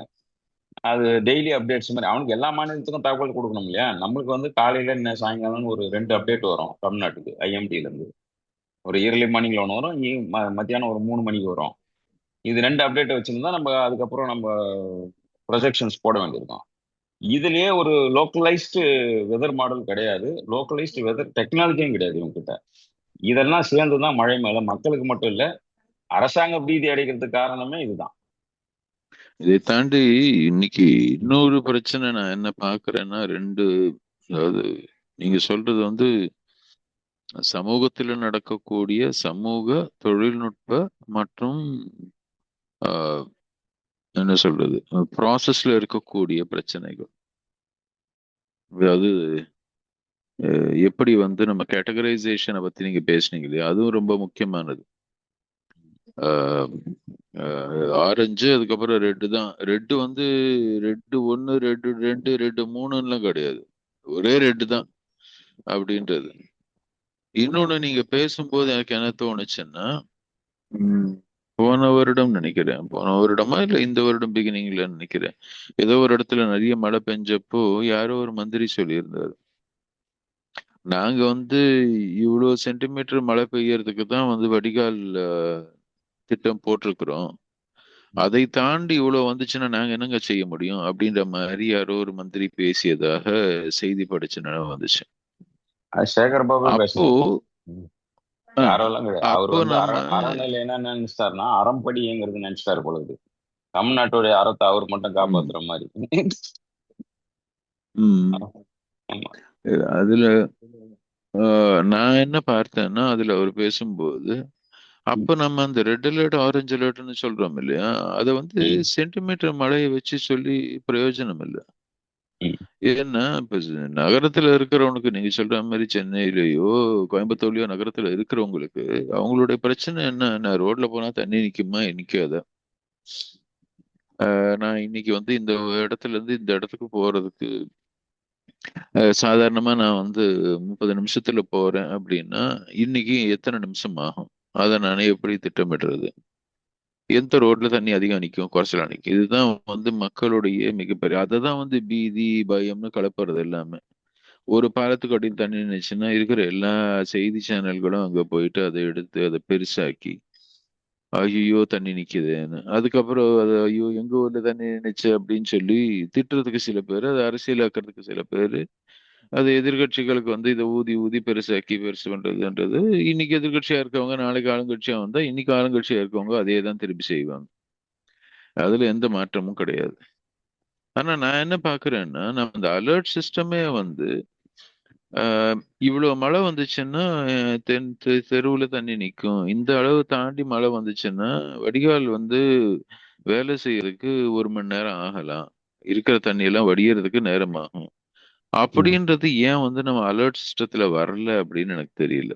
A: அது டெய்லி அப்டேட்ஸ் மாதிரி. அவனுக்கு எல்லா மாநிலத்துக்கும் தகவல் கொடுக்கணும் இல்லையா? நம்மளுக்கு வந்து காலையில என்ன சாயங்காலம் ஒரு 2 அப்டேட் வரும் தமிழ்நாட்டுக்கு ஐஎம்டில இருந்து. ஒரு இயர்லி மார்னிங்ல ஒன்று வரும், மத்தியானம் ஒரு 3 மணிக்கு வரும். இது 2 அப்டேட் வச்சிருந்தா நம்ம அதுக்கப்புறம் நம்ம ப்ரொஜெக்ஷன்ஸ் போட வேண்டியிருக்கும். இதுலயே ஒரு லோக்கலைஸ்டு வெதர் மாடல் கிடையாது, லோக்கலைஸ்டு வெதர் டெக்னாலஜியும் கிடையாது இவங்க கிட்ட. இதெல்லாம் சேர்ந்துதான் மழை மேல மக்களுக்கு மட்டும் இல்ல அரசாங்க பீதி அடைகிறதுக்கு காரணமே இதுதான்.
B: இதை தாண்டி இன்னைக்கு இன்னொரு பிரச்சனை நான் என்ன பாக்குறேன்னா, அதாவது நீங்க சொல்றது வந்து சமூகத்தில் நடக்கக்கூடிய சமூக தொழில்நுட்ப மற்றும் ஆஹ், என்ன சொல்றது ப்ராசஸ்ல இருக்கக்கூடிய பிரச்சனைகள். அதாவது எப்படி வந்து நம்ம கேட்டகரைசேஷனை பத்தி நீங்க பேசுனீங்க இல்லையா, அதுவும் ரொம்ப முக்கியமானது. ஆரஞ்சு அதுக்கப்புறம் ரெட்டு தான். ரெட்டு வந்து ரெட்டு ஒன்று, ரெட்டு ரெண்டு, ரெட்டு மூணுலாம் கிடையாது, ஒரே ரெட்டு தான் அப்படின்றது. இன்னொன்னு நீங்க பேசும்போது எனக்கு என்ன தோணுச்சுன்னா, ம், போன வருடம் நினைக்கிறேன், போன வருடமா இல்ல இந்த வருடம் பிகினிங்ல நினைக்கிறேன், ஏதோ ஒரு இடத்துல நிறைய மழை பெஞ்சப்போ யாரோ ஒரு மந்திரி சொல்லியிருந்தாரு, நாங்க வந்து இவ்வளவு சென்டிமீட்டர் மழை பெய்யறதுக்கு தான் வந்து வடிகால் திட்டம் போட்டிருக்கிறோம், அதை தாண்டி இவ்வளவு வந்துச்சுன்னா நாங்க என்னங்க செய்ய முடியும் அப்படின்ற மாதிரி யாரோ ஒரு மந்திரி பேசியதாக செய்தி படிச்சு நினைவு வந்துச்சு.
A: அது சேகர் பாபு
B: அப்போ
A: பேசினார். ம்.
B: அஹ்,
A: யாரும் இல்லைங்க. அவர்
B: அப்போ
A: வந்து
B: நம்ம
A: அறநிலை என்ன நினைச்சிட்டாருன்னா அறம்படிங்கிறது நினைச்சிட்டாரு பொழுது. தமிழ்நாட்டுடைய அறத்தை அவர் மட்டும்
B: ம்,
A: காப்பாத்துற மாதிரி.
B: ம்,
A: ஆமா.
B: அதுல நான் என்ன பார்த்தேன்னா, அதுல அவர் பேசும்போது
A: ம்.
B: அப்ப நம்ம அந்த ரெட் அலர்ட் ஆரஞ்சு அலர்ட்னு சொல்றோம் இல்லையா, அதை வந்து
A: ம்.
B: சென்டிமீட்டர் மழையை வச்சு சொல்லி பிரயோஜனம் இல்லை.
A: ம்.
B: ஏன்னா இப்ப நகரத்துல இருக்கிறவனுக்கு நீங்க சொல்ற மாதிரி சென்னையிலயோ கோயம்புத்தூர்லயோ நகரத்துல இருக்கிறவங்களுக்கு அவங்களுடைய பிரச்சனை என்ன, நான் ரோட்ல போனா தண்ணி நிக்குமா நிக்காதா, நான் இன்னைக்கு வந்து இந்த இடத்துல இருந்து இந்த இடத்துக்கு போறதுக்கு சாதாரணமா நான் வந்து 30 நிமிஷத்துல போறேன் அப்படின்னா இன்னைக்கு எத்தனை நிமிஷம் ஆகும், அதை நானே எப்படி திட்டமிடுறது, எந்த ரோட்ல தண்ணி அதிகம் நிற்கும் குறைச்சலா நிற்கும், இதுதான் வந்து மக்களுடைய மிகப்பெரிய, அதை தான் வந்து பீதி பயம்னு கலப்புறது எல்லாமே. ஒரு பாலத்துக்கு அடியில் தண்ணி நின்னுச்சுன்னா இருக்கிற எல்லா செய்தி சேனல்களும் அங்க போயிட்டு அதை எடுத்து அதை பெருசாக்கி ஐயோ தண்ணி நிக்குதுன்னு, அதுக்கப்புறம் அது ஐயோ எங்க ஊர்ல தண்ணி நின்னுச்சு அப்படின்னு சொல்லி திட்டுறதுக்கு சில பேர், அதை அரசியலாக்குறதுக்கு சில பேர், அது எதிர்க்கட்சிகளுக்கு வந்து இதை ஊதி ஊதி பெருசாக்கி பெருசு பண்றதுன்றது. இன்னைக்கு எதிர்க்கட்சியா இருக்கவங்க நாளைக்கு ஆளுங்கட்சியா வந்தா இன்னைக்கு ஆளுங்கட்சியா இருக்கவங்க அதே தான் திருப்பி செய்வாங்க, அதுல எந்த மாற்றமும் கிடையாது. ஆனா நான் என்ன பாக்குறேன்னா, நம்ம இந்த அலர்ட் சிஸ்டமே வந்து ஆஹ் இவ்வளவு மழை வந்துச்சுன்னா தெருவுல தண்ணி நிக்கும். இந்த அளவு தாண்டி மழை வந்துச்சுன்னா வடிகால் வந்து வேலை செய்யறதுக்கு 1 மணி நேரம் ஆகலாம். இருக்கிற தண்ணி எல்லாம் வடியறதுக்கு நேரம் ஆகும்.
A: ம்,
B: அப்படின்றது ஏன் வந்து நம்ம அலர்ட் சிஸ்டத்துல வரல அப்படின்னு எனக்கு தெரியல.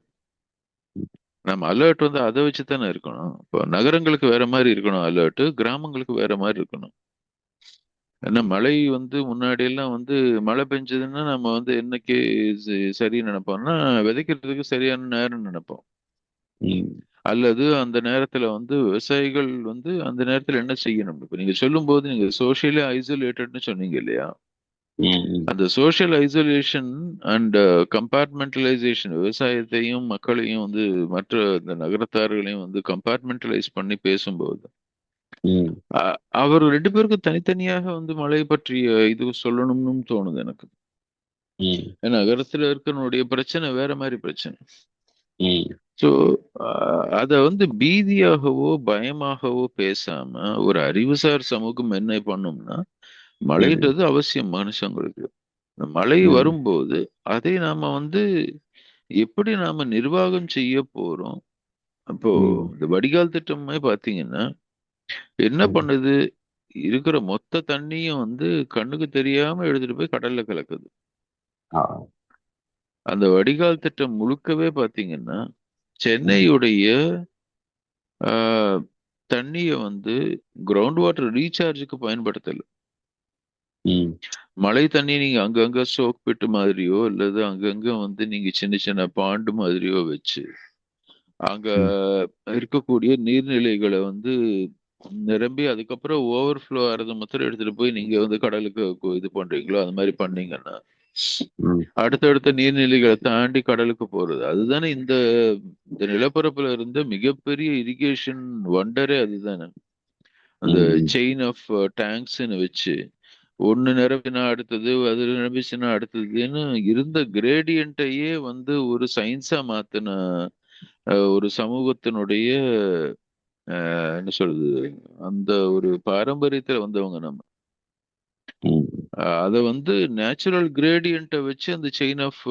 B: நம்ம அலர்ட் வந்து அதை வச்சு தானே இருக்கணும். இப்போ நகரங்களுக்கு வேற மாதிரி இருக்கணும் அலர்ட், கிராமங்களுக்கு வேற மாதிரி இருக்கணும். ஏன்னா மழை வந்து முன்னாடி எல்லாம் வந்து மழை பெஞ்சதுன்னா நம்ம வந்து என்னைக்கு சரி நினைப்போம்னா விதைக்கிறதுக்கு சரியான நேரம் நினைப்போம்.
A: ம்,
B: அல்லது அந்த நேரத்துல வந்து விவசாயிகள் வந்து அந்த நேரத்துல என்ன செய்யணும். இப்ப நீங்க சொல்லும் போது நீங்க சோசியலி ஐசோலேட்டட்னு சொன்னீங்க இல்லையா?
A: ம்,
B: அந்த சோஷியல் ஐசோலேஷன் அண்ட் கம்பார்ட்மெண்டலைசேஷன், விவசாயத்தையும் மக்களையும் வந்து மற்ற இந்த நகரத்தார்களையும் வந்து கம்பார்ட்மெண்டலைஸ் பண்ணி பேசும்போது
A: ம்,
B: அவர் 2 பேருக்கும் தனித்தனியாக வந்து மழை பற்றிய இது சொல்லணும்னு தோணுது எனக்கு.
A: ம்,
B: ஏன்னா நகரத்துல இருக்கனுடைய பிரச்சனை வேற மாதிரி பிரச்சனை.
A: ம்,
B: ஸோ அத வந்து பீதியாகவோ பயமாகவோ பேசாம ஒரு அறிவுசார் சமூகம் என்ன பண்ணும்னா,
A: ம்,
B: மழைன்றது அவசியம் மனுஷங்களுக்கு. இந்த மழை
A: ம்,
B: வரும்போது அதை நாம வந்து எப்படி நாம நிர்வாகம் செய்ய போறோம். அப்போ
A: ம்,
B: இந்த வடிகால் திட்டமே பாத்தீங்கன்னா என்ன
A: ம்.
B: பண்ணுது, இருக்கிற மொத்த தண்ணியும் வந்து கண்ணுக்கு தெரியாம எடுத்துட்டு போய் கடல்ல கலக்குது.
A: ஆ,
B: அந்த வடிகால் திட்டம் முழுக்கவே பாத்தீங்கன்னா
A: ம்,
B: சென்னையுடைய ஆஹ், தண்ணிய வந்து கிரவுண்ட் வாட்டர் ரீசார்ஜுக்கு பயன்படுத்தல.
A: ம்,
B: மழை தண்ணி நீங்க அங்கங்க சோக் பிட் மாதிரியோ அல்லது அங்கங்க வந்து நீங்க சின்ன சின்ன பாண்டு மாதிரியோ வச்சு அங்க
A: ம்,
B: இருக்கக்கூடிய நீர்நிலைகளை வந்து நிரம்பி அதுக்கப்புறம் ஓவர்ஃப்ளோ ஆறத மாத்திரம் எடுத்துட்டு போய் நீங்க வந்து கடலுக்கு இது பண்றீங்களோ அது மாதிரி பண்ணீங்கன்னா
A: ம்,
B: அடுத்தடுத்த நீர்நிலைகளை தாண்டி கடலுக்கு போறது அதுதானே இந்த இந்த நிலப்பரப்புல இருந்த மிகப்பெரிய இரிகேஷன் வண்டரே அதுதானே. அந்த
A: ம்,
B: செயின் ஆஃப் டேங்க்ஸ்ன்னு வச்சு ஒண்ணு நிரம்பினா அடுத்தது, அது நிரம்பிச்சுன்னா அடுத்ததுன்னு இருந்த கிரேடியன்ட்டையே வந்து ஒரு சயின்ஸா மாத்தின ஒரு சமூகத்தினுடைய என்ன சொல்றது, அந்த ஒரு பாரம்பரியத்துல வந்தவங்க நம்ம.
A: ம்,
B: அதை வந்து நேச்சுரல் கிரேடியன்ட்டை வச்சு அந்த செயின் ஆஃப்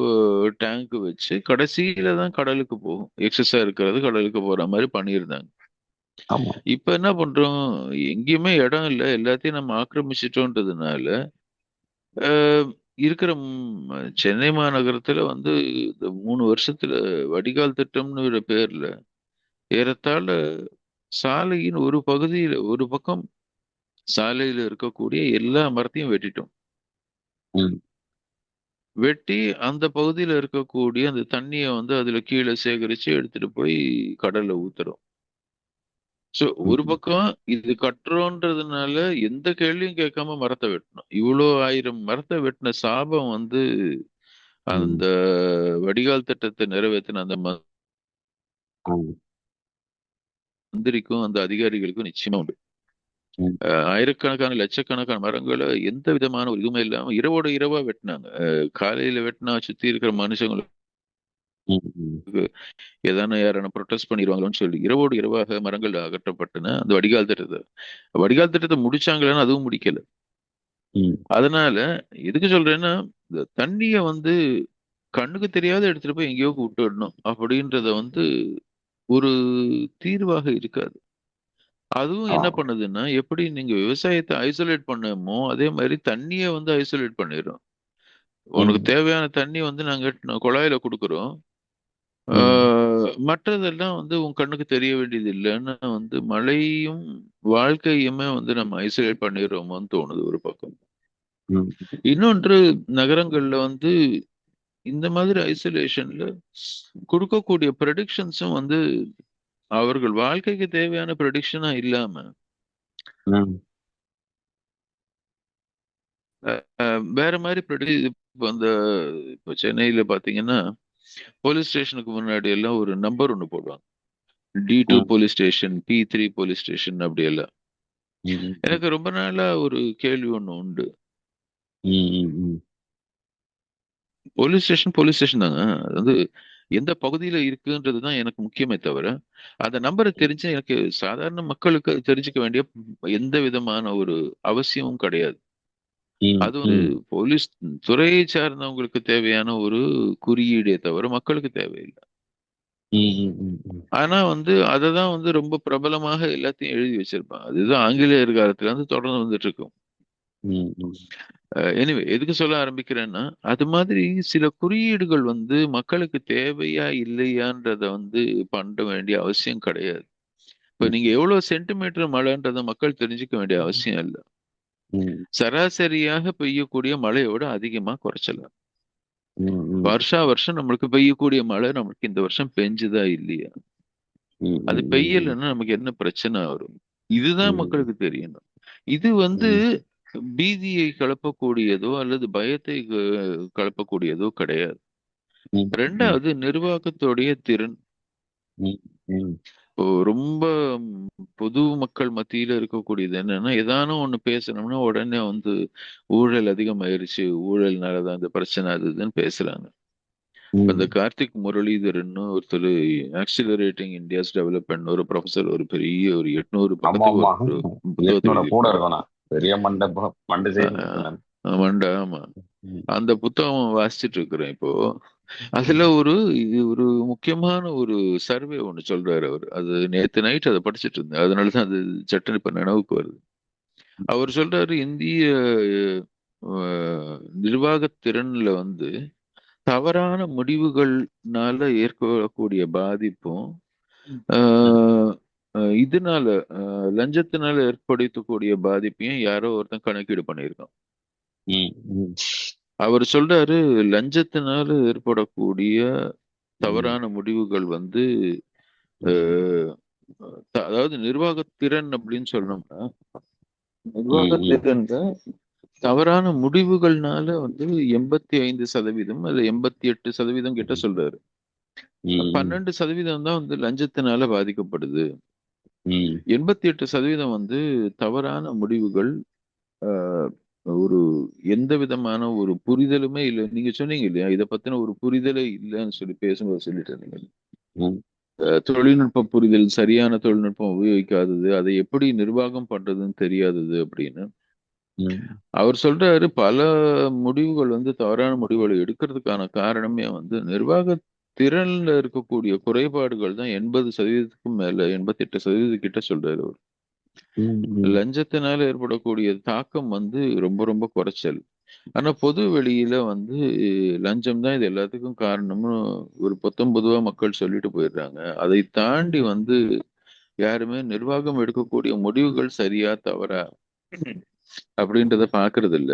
B: டேங்க் வச்சு கடைசியில தான் கடலுக்கு போகும். எக்ஸஸா இருக்கிறது கடலுக்கு போற மாதிரி பண்ணியிருந்தாங்க.
A: ஆமா.
B: இப்ப என்ன பண்றோம், எங்கேயுமே இடம் இல்லை, எல்லாத்தையும் நம்ம ஆக்கிரமிச்சிட்டோன்றதுனால அஹ், இருக்கிற சென்னை மாநகரத்துல வந்து இந்த 3 வருஷத்துல வடிகால் திட்டம்னு ஒரு பேர்ல ஏறத்தாழ சாலையின் ஒரு பகுதியில ஒரு பக்கம் சாலையில இருக்கக்கூடிய எல்லா மரத்தையும் வெட்டிட்டோம்.
A: ம்,
B: வெட்டி அந்த பகுதியில இருக்கக்கூடிய அந்த தண்ணியை வந்து அதுல கீழே சேகரிச்சு எடுத்துட்டு போய் கடல்ல ஊத்துறோம். சோ ஒரு
A: ம்,
B: பக்கம் இது கட்டுறோன்றதுனால எந்த கேள்வியும் கேட்காம மரத்தை வெட்டணும். இவ்வளோ 1000 மரத்தை வெட்டின சாபம் வந்து
A: ம்,
B: அந்த வடிகால் திட்டத்தை நிறைவேற்றின அந்த
A: ஆமா.
B: மந்திரிக்கும் அந்த அதிகாரிகளுக்கும் நிச்சயமா உண்டு.
A: ம்,
B: ஆயிரக்கணக்கான லட்சக்கணக்கான மரங்களை எந்த விதமான ஒரு இதுவுமே இல்லாம இரவோட இரவா வெட்டினாங்க. காலையில வெட்டினா சுத்தி இருக்கிற மனுஷங்களுக்கு
A: ம், ம்,
B: ஏதான யாரான ப்ரொடெஸ்ட் பண்ணிடுவாங்களோன்னு சொல்லி இரவோடு இரவாக மரங்கள் அகற்றப்பட்டன அந்த வடிகால் திட்டத்தை. வடிகால் திட்டத்தை முடிச்சாங்களான்னு அதுவும் முடிக்கல.
A: ம்,
B: அதனால எதுக்கு சொல்றேன்னா இந்த தண்ணிய வந்து கண்ணுக்கு தெரியாத எடுத்துட்டு போய் எங்கேயோ விட்டுடணும் அப்படின்றத வந்து ஒரு தீர்வாக இருக்காது. அதுவும்
A: ஆ,
B: என்ன பண்ணுதுன்னா எப்படி நீங்க விவசாயத்தை ஐசோலேட் பண்ணமோ அதே மாதிரி தண்ணிய வந்து ஐசோலேட் பண்ணிடும். உனக்கு
A: ம்,
B: தேவையான தண்ணி வந்து நாங்க குழாயில கொடுக்குறோம்.
A: ம்,
B: மற்றதெல்லாம் வந்து உன் கண்ணுக்கு தெரிய வேண்டியது இல்லைன்னு வந்து மழையும் வாழ்க்கையுமே வந்து நம்ம ஐசோலேட் பண்ணிடுறோமோன்னு தோணுது ஒரு பக்கம்.
A: ம்,
B: இன்னொன்று நகரங்கள்ல வந்து இந்த மாதிரி ஐசோலேஷன்ல கொடுக்கக்கூடிய ப்ரெடிக்ஷன்ஸும் வந்து அவர்கள் வாழ்க்கைக்கு தேவையான ப்ரெடிக்ஷனா இல்லாம
A: ம்,
B: வேற மாதிரி இப்போ அந்த இப்போ சென்னையில பாத்தீங்கன்னா போலீஸ் ஸ்டேஷனுக்கு முன்னாடி எல்லாம் ஒரு நம்பர் ஒன்று போடுவாங்க. D2
A: ம்,
B: police station, P3 police station அப்படி எல்லாம்.
A: ம், ம்,
B: எனக்கு ரொம்ப நாளா ஒரு கேள்வி ஒண்ணு உண்டு.
A: ம்,
B: போலீஸ் ஸ்டேஷன் தாங்க. அது வந்து எந்த பகுதியில இருக்குன்றது தான் எனக்கு முக்கியமே தவிர அந்த நம்பரை தெரிஞ்சு எனக்கு சாதாரண மக்களுக்கு அது தெரிஞ்சுக்க வேண்டிய எந்த விதமான ஒரு அவசியமும் கிடையாது.
A: ம்,
B: அது வந்து
A: ம்,
B: போலீஸ் துறையை சார்ந்தவங்களுக்கு தேவையான ஒரு குறியீடே தவிர மக்களுக்கு தேவையில்லை.
A: ம், ம், ம், ம்,
B: ஆனா வந்து அததான் வந்து ரொம்ப பிரபலமாக எல்லாத்தையும் எழுதி வச்சிருப்பான். அதுதான் ஆங்கிலேயர் காலத்துல இருந்து தொடர்ந்து வந்துட்டு இருக்கும்.
A: ம், ம்,
B: எனிவே எதுக்கு சொல்ல ஆரம்பிக்கிறேன்னா, அது மாதிரி சில குறியீடுகள் வந்து மக்களுக்கு தேவையா இல்லையான்றத வந்து பண்ண வேண்டிய அவசியம் கிடையாது. இப்ப நீங்க எவ்வளவு சென்டிமீட்டர் மழைன்றத மக்கள் தெரிஞ்சுக்க வேண்டிய அவசியம் இல்லை.
A: ம்,
B: சராசரியாக பெய்யக்கூடிய மழையோட அதிகமா குறைச்சலாம்.
A: ம், ம்,
B: வருஷா வருஷம் நம்மளுக்கு பெய்யக்கூடிய மழை நம்மளுக்கு இந்த வருஷம் பெஞ்சுதா இல்லையா?
A: ம்,
B: அது
A: ம்,
B: பெய்யலைன்னா நமக்கு என்ன பிரச்சனை வரும்? இதுதான்
A: ம்,
B: மக்களுக்கு தெரியணும். இது வந்து
A: ம்,
B: பீதியை கிளப்பக்கூடியதோ அல்லது பயத்தை கிளப்பக்கூடியதோ கிடையாது.
A: ம், ம்,
B: ரெண்டாவது நிர்வாகத்துடைய திறன்.
A: ம், ம்,
B: இப்போ ரொம்ப பொது மக்கள் மத்தியில இருக்கக்கூடியது என்னன்னா, ஏதானும் ஒண்ணு பேசணும்னா உடனே வந்து ஊழல் அதிகமாயிருச்சு, ஊழல்னாலதான் இந்த பிரச்சனை அது இதுன்னு பேசுறாங்க. இப்ப இந்த
A: ம்.
B: கார்த்திக் முரளிதரன் ஒருத்தர் ஆக்சிலரேட்டிங் இந்தியாஸ் டெவலப்மெண்ட் ஒரு ப்ரொஃபசர் ஒரு பெரிய ஒரு 800
A: ஆமா
B: பக்கத்துக்கு
A: ஆமா.
B: ஒரு புத்தகத்தை
A: என்னோட கூட
B: எழுதியிருக்காரு.
A: இருக்கணும். பெரிய மண்டை மண்டை செய்து
B: ஆஹ்
A: இருக்கணும்.
B: ஆமாண்டா ஆமா.
A: ம்,
B: அந்த புத்தகம் வாசிச்சுட்டு இருக்கிறேன் இப்போ. அதுல இது ஒரு முக்கியமான ஒரு சர்வே ஒண்ணு சொல்றாரு அவர். அது நேத்து நைட் அதை படிச்சிட்டு இருந்தேன். அதனாலதான் அது சட்டுன்னு இப்ப நினைவுக்கு வருது. அவர் சொல்றாரு இந்திய நிர்வாகத் திறன்ல வந்து தவறான முடிவுகள்னால ஏற்படக்கூடிய பாதிப்பும்
A: ம்,
B: ஆஹ் இதனால லஞ்சத்தினால ஏற்படுத்தக்கூடிய பாதிப்பையும் யாரோ ஒருத்தன் கணக்கீடு பண்ணியிருக்கான்.
A: ம், ம்,
B: அவர் சொல்றாரு லஞ்சத்தினால ஏற்படக்கூடிய
A: ம்,
B: தவறான முடிவுகள் வந்து
A: ம்,
B: அஹ், அதாவது நிர்வாகத்திறன் அப்படின்னு சொன்னோம்னா
A: ம்,
B: நிர்வாகத்திறன்ல தவறான முடிவுகள்னால வந்து 85% அது 88% கிட்ட சொல்றாரு.
A: ம்,
B: 12% தான் வந்து லஞ்சத்தினால பாதிக்கப்படுது.
A: ம்,
B: 88% வந்து தவறான முடிவுகள். ஆஹ், ஒரு எந்த விதமான ஒரு புரிதலுமே இல்லை. நீங்க சொன்னீங்க இல்லையா இதை பத்தின ஒரு புரிதலே இல்லைன்னு சொல்லி பேசும்போது சொல்லிட்டு இருந்தீங்க.
A: ம்,
B: தொழில்நுட்ப புரிதல் சரியான தொழில்நுட்பம் உபயோகிக்காதது அதை எப்படி நிர்வாகம் பண்றதுன்னு தெரியாதது அப்படின்னு
A: ம்,
B: அவர் சொல்றாரு. பல முடிவுகள் வந்து தவறான முடிவுகளை எடுக்கிறதுக்கான காரணமே வந்து நிர்வாக திறன்ல இருக்கக்கூடிய குறைபாடுகள் தான் 80%க்கும் மேல 88% கிட்ட சொல்றாரு அவர்.
A: ம்,
B: லஞ்சத்தினால ஏற்படக்கூடிய தாக்கம் வந்து ரொம்ப ரொம்ப குறைச்சல். ஆனா பொது வெளியில வந்து லஞ்சம் தான் இது எல்லாத்துக்கும் காரணம்னு ஒரு பொத்தம் பொதுவா மக்கள் சொல்லிட்டு போயிடுறாங்க. அதை தாண்டி வந்து யாருமே நிர்வாகம் எடுக்கக்கூடிய முடிவுகள் சரியா தவறா அப்படின்றத பாக்குறது இல்ல.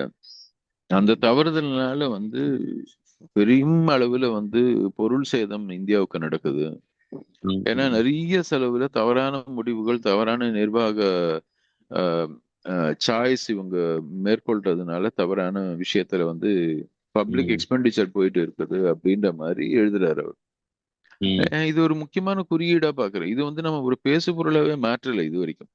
B: அந்த தவறுதல்னால வந்து பெரும் அளவுல வந்து பொருள் சேதம் இந்தியாவுக்கு நடக்குது. ஏன்னா
A: ம்,
B: நிறைய செலவுல தவறான முடிவுகள் தவறான நிர்வாக சாய்ஸ் இவங்க மேற்கொள்றதுனால தவறான விஷயத்துல வந்து பப்ளிக்
A: ம்,
B: எக்ஸ்பெண்டிச்சர் போயிட்டு இருக்குது அப்படின்ற மாதிரி எழுதுறாரு அவர்.
A: ம்,
B: இது ஒரு முக்கியமான குறியீடா பாக்குறேன். இது வந்து நம்ம ஒரு பேசு பொருளாவே மாற்றல இது வரைக்கும்.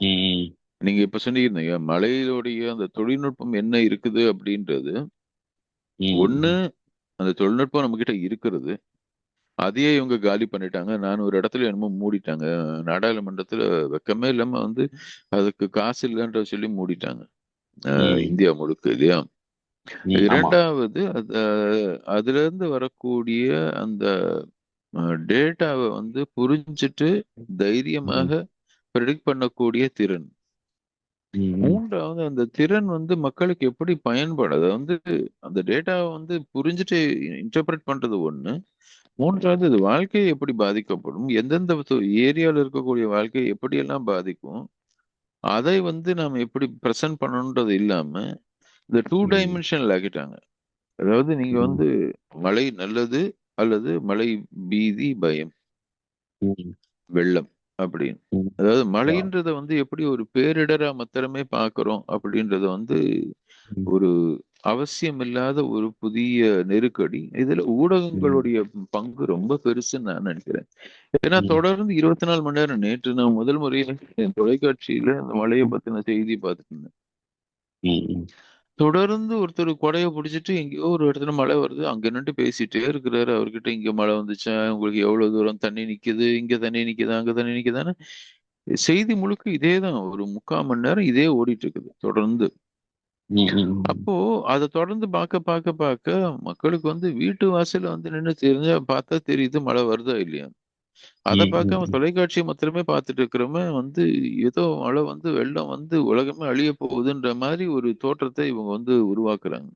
A: ம்,
B: நீங்க இப்ப சொன்னீங்க மலையிலுடைய அந்த தொழில்நுட்பம் என்ன இருக்குது அப்படின்றது. ஒண்ணு
A: ம்,
B: அந்த தொழில்நுட்பம் நம்ம கிட்ட இருக்கிறது. அதையே இவங்க காலி பண்ணிட்டாங்க. நான் ஒரு இடத்துல என்னமோ மூடிட்டாங்க. நாடாளுமன்றத்துல வெக்கமே இல்லாம வந்து அதுக்கு காசு இல்லைன்ற சொல்லி மூடிட்டாங்க.
A: ம்,
B: இந்தியா முழுக்க இல்லையா?
A: ம், ஆமா.
B: இரண்டாவது அதுல இருந்து வரக்கூடிய அந்த டேட்டாவை வந்து புரிஞ்சுட்டு
A: ம்,
B: தைரியமாக ப்ரெடிக்ட் பண்ணக்கூடிய திறன்.
A: ம்,
B: மூன்றாவது அந்த திறன் வந்து மக்களுக்கு எப்படி பயன்படும் அதை வந்து அந்த டேட்டாவை வந்து புரிஞ்சுட்டு இன்டர்பிரட் பண்றது ஒண்ணு. மூன்றாவது இது வாழ்க்கையை எப்படி பாதிக்கப்படும் எந்தெந்த ஏரியால இருக்கக்கூடிய வாழ்க்கையை எப்படியெல்லாம் பாதிக்கும் அதை வந்து நாம எப்படி பிரசன்ட் பண்ணணுன்றது இல்லாம இந்த டூ
A: ம்,
B: டைமென்ஷனல் ஆக்கிட்டாங்க. அதாவது நீங்க
A: ம்,
B: வந்து மழை நல்லது அல்லது மழை பீதி பயம்
A: ம்,
B: வெள்ளம் அப்படின்னு.
A: ம்,
B: அதாவது
A: ஆ,
B: மழைன்றத வந்து எப்படி ஒரு பேரிடரா மாத்திரமே பார்க்கிறோம் அப்படின்றத வந்து
A: ம்,
B: ஒரு அவசியம் இல்லாத ஒரு புதிய நெருக்கடி. இதுல
A: ம்,
B: ஊடகங்களுடைய பங்கு ரொம்ப பெருசுன்னு நான் நினைக்கிறேன். ஏன்னா
A: ம்,
B: தொடர்ந்து 24 மணி நேரம் நேற்று நான் முதல் முறையில என் தொலைக்காட்சியில அந்த மழையை பத்தின செய்தி பார்த்துட்டு இருந்தேன்.
A: ம்,
B: தொடர்ந்து ஒருத்தர் கொடைய பிடிச்சிட்டு எங்கேயோ ஒரு இடத்துல மழை வருது அங்க நின்று பேசிட்டே இருக்கிறாரு. அவர்கிட்ட இங்க மழை வந்துச்சா உங்களுக்கு எவ்வளவு தூரம் தண்ணி நிக்குது இங்க தண்ணி நிக்குதா அங்க தண்ணி நிக்குதான்னு செய்தி முழுக்க இதேதான் ஒரு 3/4 மணி நேரம் இதே ஓடிட்டு இருக்குது தொடர்ந்து.
A: ம், ம்,
B: அப்போ அதை தொடர்ந்து பார்க்க பார்க்க பார்க்க மக்களுக்கு வந்து வீட்டு வாசல்ல வந்து நின்று தெரிஞ்சா பார்த்தா தெரியுது மழை வருதா இல்லையா. அதை
A: ம், ம்,
B: பார்க்காம
A: ம்.
B: தொலைக்காட்சியை மாத்திரமே பார்த்துட்டு இருக்கிறவங்க வந்து ஏதோ மழை வந்து வெள்ளம் வந்து உலகமே அழிய போகுதுன்ற மாதிரி ஒரு தோற்றத்தை இவங்க வந்து உருவாக்குறாங்க.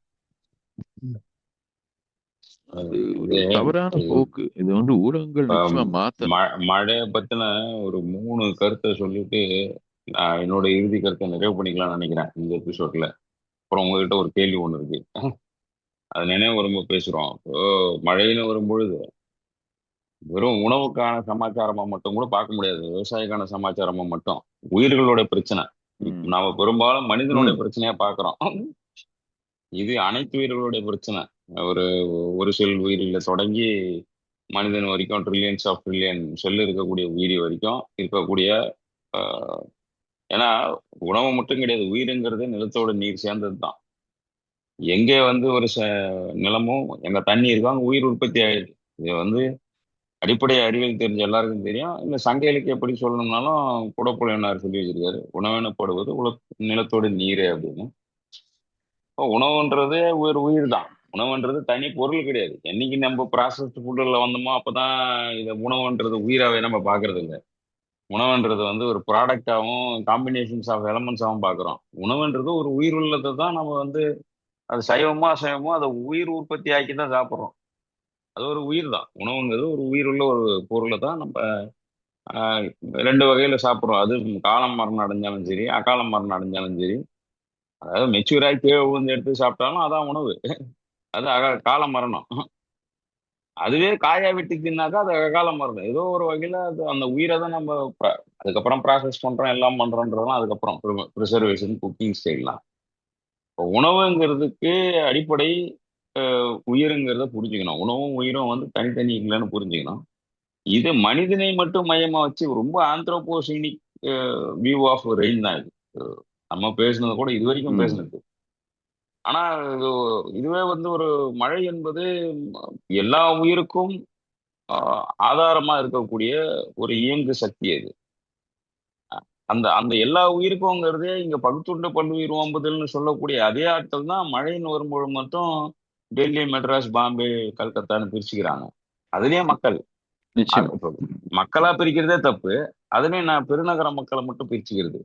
B: அது ஒரு
A: இது
B: தவறான
A: இது
B: போக்கு. இது வந்து ஊடகங்கள்
A: இப்ப
B: நிச்சயமா மாத்தணும்.
A: மழையை பத்தின ஒரு 3 கருத்தை சொல்லிட்டு நான் என்னோட இறுதி கருத்தை நிறைவு பண்ணிக்கலாம்னு நினைக்கிறேன் இந்த எபிசோட்ல. அப்புறம் உங்ககிட்ட ஒரு கேள்வி ஒண்ணு இருக்கு. அது நினைவு வரும்போது பேசுறோம். இப்போ மழைன்னு வரும்பொழுது வெறும் உணவுக்கான சமாச்சாரமா மட்டும் கூட பார்க்க முடியாது, விவசாயிக்கான சமாச்சாரமா மட்டும். உயிர்களோட பிரச்சனை
B: ம்.
A: நாம பெரும்பாலும் மனிதனுடைய
B: ம்.
A: பிரச்சனையா பார்க்கிறோம். இது அனைத்து உயிர்களுடைய பிரச்சனை. ஒரு ஒரு செல் உயிரில தொடங்கி மனிதன் வரைக்கும் ட்ரில்லியன்ஸ் ஆஃப் ட்ரில்லியன் செல் இருக்கக்கூடிய உயிரி வரைக்கும் இருக்கக்கூடிய ஆஹ், ஏன்னா உணவு மட்டும் கிடையாது, உயிருங்கிறது நிலத்தோட நீர் சேர்ந்தது தான். எங்கே வந்து ஒரு நிலமும் எங்க தண்ணி இருக்கோ அங்க உயிர் உற்பத்தி ஆயிடுது. இது வந்து அடிப்படை அறிவியல் தெரிஞ்ச எல்லாருக்கும் தெரியும். இந்த சங்க இலக்கியம் எப்படி சொல்லணும்னாலும் குடப்புலையனார் சொல்லி வச்சிருக்காரு, உணவெனப்படுவது நிலத்தோட நீரே அப்படின்னு. இப்போ உணவுன்றது ஒரு உயிர் தான். உணவுன்றது தனி பொருள் கிடையாது. என்னைக்கு நம்ம ப்ராசஸ்ட் ஃபுட்டில் வந்தோமோ அப்பதான் இதை உணவுன்றது உயிராவே நம்ம பார்க்கறது இல்லை. உணவுன்றது வந்து ஒரு ப்ராடக்டாகவும் காம்பினேஷன்ஸ் ஆஃப் எலமெண்ட்ஸாகவும் பார்க்குறோம். உணவுன்றது ஒரு உயிர் உள்ளதை தான் நம்ம வந்து அது சைவமோ அசைவமோ அதை உயிர் உற்பத்தி ஆக்கி தான் சாப்பிட்றோம். அது ஒரு உயிர் தான். உணவுங்கிறது ஒரு உயிர் உள்ள ஒரு பொருளை தான் நம்ம ஆஹ், ரெண்டு வகையில சாப்பிட்றோம். அது காலம் மரணம் அடைஞ்சாலும் சரி, அகால மரணம் அடைஞ்சாலும் சரி. அதாவது மெச்சூராகி கீழே விழுந்து எடுத்து சாப்பிட்டாலும் அதான் உணவு. அது கால மரணம். அதுவே காயா வெட்டி தின்னாக்கா அது அகால மரணம். ஏதோ ஒரு வகையில அது அந்த உயிரை தான் நம்ம அதுக்கப்புறம் ப்ராசஸ் பண்றோம், எல்லாம் பண்றோன்றதெல்லாம் அதுக்கப்புறம் ப்ரிசர்வேஷன் குக்கிங் ஸ்டைல்லாம். உணவுங்கிறதுக்கு அடிப்படை உயிருங்கிறத புரிஞ்சுக்கணும். உணவும் உயிரும் வந்து தனித்தனி இல்லைன்னு புரிஞ்சுக்கணும். இது மனிதனை மட்டும் மையமா வச்சு ரொம்ப ஆந்த்ரோபோசினிக் வியூ ஆஃப் ரெயின் தான் இது. நம்ம பேசுனது கூட இது வரைக்கும்
B: ம்.
A: பேசுனது. ஆனா இது இதுவே வந்து ஒரு மழை என்பது எல்லா உயிருக்கும் ஆதாரமா இருக்கக்கூடிய ஒரு இயங்கு சக்தி அது. அந்த அந்த எல்லா உயிருக்கும்ங்கிறதே இங்க பகுத்துண்டு பல்லுயிர் ஓம்புதல்னு சொல்லக்கூடிய அதே ஆட்கள் தான் மழைன்னு வரும்போது மட்டும் டெல்லி, மெட்ராஸ், பாம்பே, கல்கத்தான்னு பிரிச்சுக்கிறாங்க. அதுலயே மக்கள்
B: நிச்சயமா.
A: இப்ப மக்களா பிரிக்கிறதே தப்பு. அதுலயும் நான் பெருநகர மக்களை மட்டும் பிரிச்சுக்கிறது.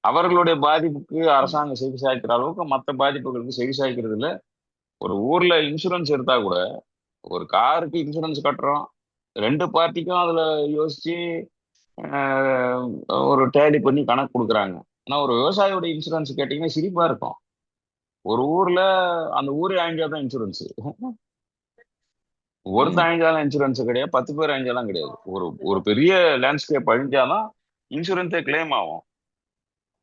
A: அவர்களுடைய பாதிப்புக்கு
B: ம்.
A: அரசாங்கம் செவி சாய்க்கிற அளவுக்கு மற்ற பாதிப்புகளுக்கு செவி சாய்க்கிறது இல்ல. ஒரு ஊர்ல இன்சூரன்ஸ் எடுத்தா கூட ஒரு காருக்கு இன்சூரன்ஸ் கட்டுறோம். ரெண்டு பார்ட்டிக்கும் அதுல யோசிச்சு ஆஹ், ஒரு டேலி பண்ணி கணக்கு கொடுக்குறாங்க. ஆனா ஒரு விவசாயியோட இன்சூரன்ஸ் கேட்டீங்கன்னா சிரிப்பா இருக்கும். ஒரு ஊர்ல அந்த ஊரே அழிஞ்சாதான் இன்சூரன்ஸ். ஒருத்தன்
B: ம்.
A: அழிஞ்சாலும் இன்சூரன்ஸ் கிடையாது, 10 பேர் அழிஞ்சாலும் கிடையாது. ஒரு ஒரு பெரிய லேண்ட்ஸ்கேப் அழிஞ்சாதான் இன்சூரன்ஸே கிளைம் ஆகும்.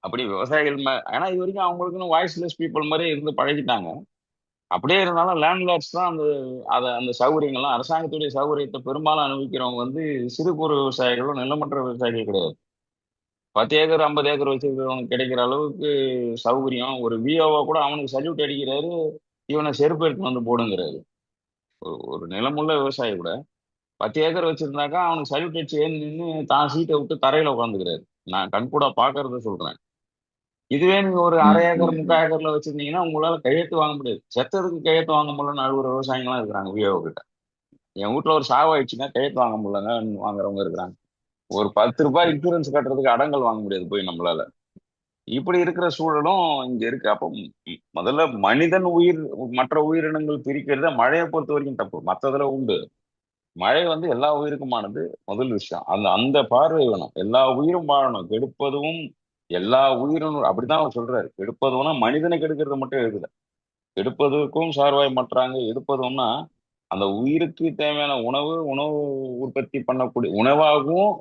A: அப்படி விவசாயிகள் ஏன்னா இது வரைக்கும் அவங்களுக்குன்னு வாய்ஸ்லெஸ் பீப்புள் மாதிரி இருந்து பழகிட்டாங்க. அப்படியே இருந்தாலும் லேண்ட்லார்ட்ஸ் தான் அந்த சௌகரியங்கள்லாம் அரசாங்கத்துடைய சௌகரியத்தை பெரும்பாலும் அனுபவிக்கிறவங்க வந்து சிறு குறு விவசாயிகளும் நிலமற்ற விவசாயிகள் கிடையாது. 10 ஏக்கர் 50 ஏக்கர் வச்சிருக்கிறவனுக்கு கிடைக்கிற அளவுக்கு சௌகரியம் ஒரு விஓவா கூட அவனுக்கு சல்யூட் அடிக்கிறாரு. இவனை செருப்பு எடுத்துன்னு வந்து போடுங்கிறாரு. ஒரு நிலமுள்ள விவசாயி கூட 10 ஏக்கர் வச்சிருந்தாக்கா அவனுக்கு சல்யூட் அடிச்சு ஏறி நின்று தான் சீட்டை விட்டு தரையில உட்காந்துக்கிறாரு. நான் கண்கூடா பாக்குறத சொல்றேன். இதுவே நீங்க ஒரு அரை
B: ம்.
A: ஏக்கர்
B: ம். ம்.
A: 3/4 ஏக்கர்ல வச்சிருந்தீங்கன்னா உங்களால கையெழுத்து வாங்க முடியாது. செத்ததுக்கு கையெழுத்து வாங்க முடியலன்னு அழுகுற விவசாயிங்களாம் இருக்கிறாங்க விஓ கிட்ட. என் வீட்டுல ஒரு சாவாயிடுச்சுன்னா கையெழுத்து வாங்க முடியலங்க வாங்குறவங்க இருக்கிறாங்க. ஒரு 10 ரூபாய் இன்சூரன்ஸ் கட்டுறதுக்கு அடங்கல் வாங்க முடியாது போய் நம்மளால. இப்படி இருக்கிற சூழலும் இங்க இருக்கு. அப்போ முதல்ல மனிதன் உயிர் மற்ற உயிரினங்கள் பிரிக்கிறத மழையை பொறுத்த வரைக்கும் தப்பு, மற்றதுல உண்டு. மழை வந்து எல்லா உயிருக்குமானது. முதல் விஷயம் அந்த அந்த பார்வை வேணும். எல்லா உயிரும் வாழணும், கெடுப்பதும் எல்லா உயிரும் அப்படிதான் அவர் சொல்றாரு. கெடுப்பதும்னா மனிதனை கெடுக்கிறது மட்டும் எழுதல. கெடுப்பதற்கும் சார்பாய் மாற்றாங்க. எடுப்பதும்னா அந்த உயிருக்கு தேவையான உணவு உற்பத்தி பண்ணக்கூடிய உணவாகவும்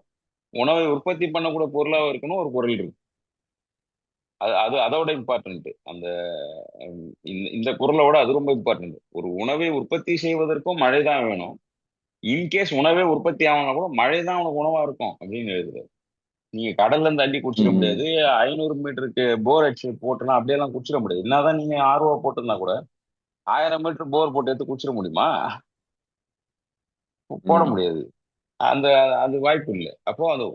A: உணவை உற்பத்தி பண்ணக்கூடிய பொருளாகவும் இருக்கணும் ஒரு பொருள் இருக்கு. அது அது அதோட இம்பார்ட்டன்ட். அந்த இந்த பொருளோட அது ரொம்ப இம்பார்ட்டன்ட். ஒரு உணவை உற்பத்தி செய்வதற்கும் மழை தான் வேணும். இன்கேஸ் உணவே உற்பத்தி ஆகணும்னா கூட மழை தான் உனக்கு உணவா இருக்கும் அப்படின்னு எழுதுறது. நீங்க கடல்ல இருந்து தண்ணி குடிச்சிட
B: ம்.
A: முடியாது. 500 மீட்டருக்கு போர் அடிச்சு போட்டுலாம் அப்படியெல்லாம் குடிச்சிட முடியாது. என்னதான் நீங்க ஆர்வா போட்டிருந்தா கூட 1000 மீட்டர் போர் போட்டு எடுத்து குடிச்சிட முடியுமா? போட
B: ம்.
A: முடியாது. அந்த அது வாய்ப்பு இல்லை. அப்போ அது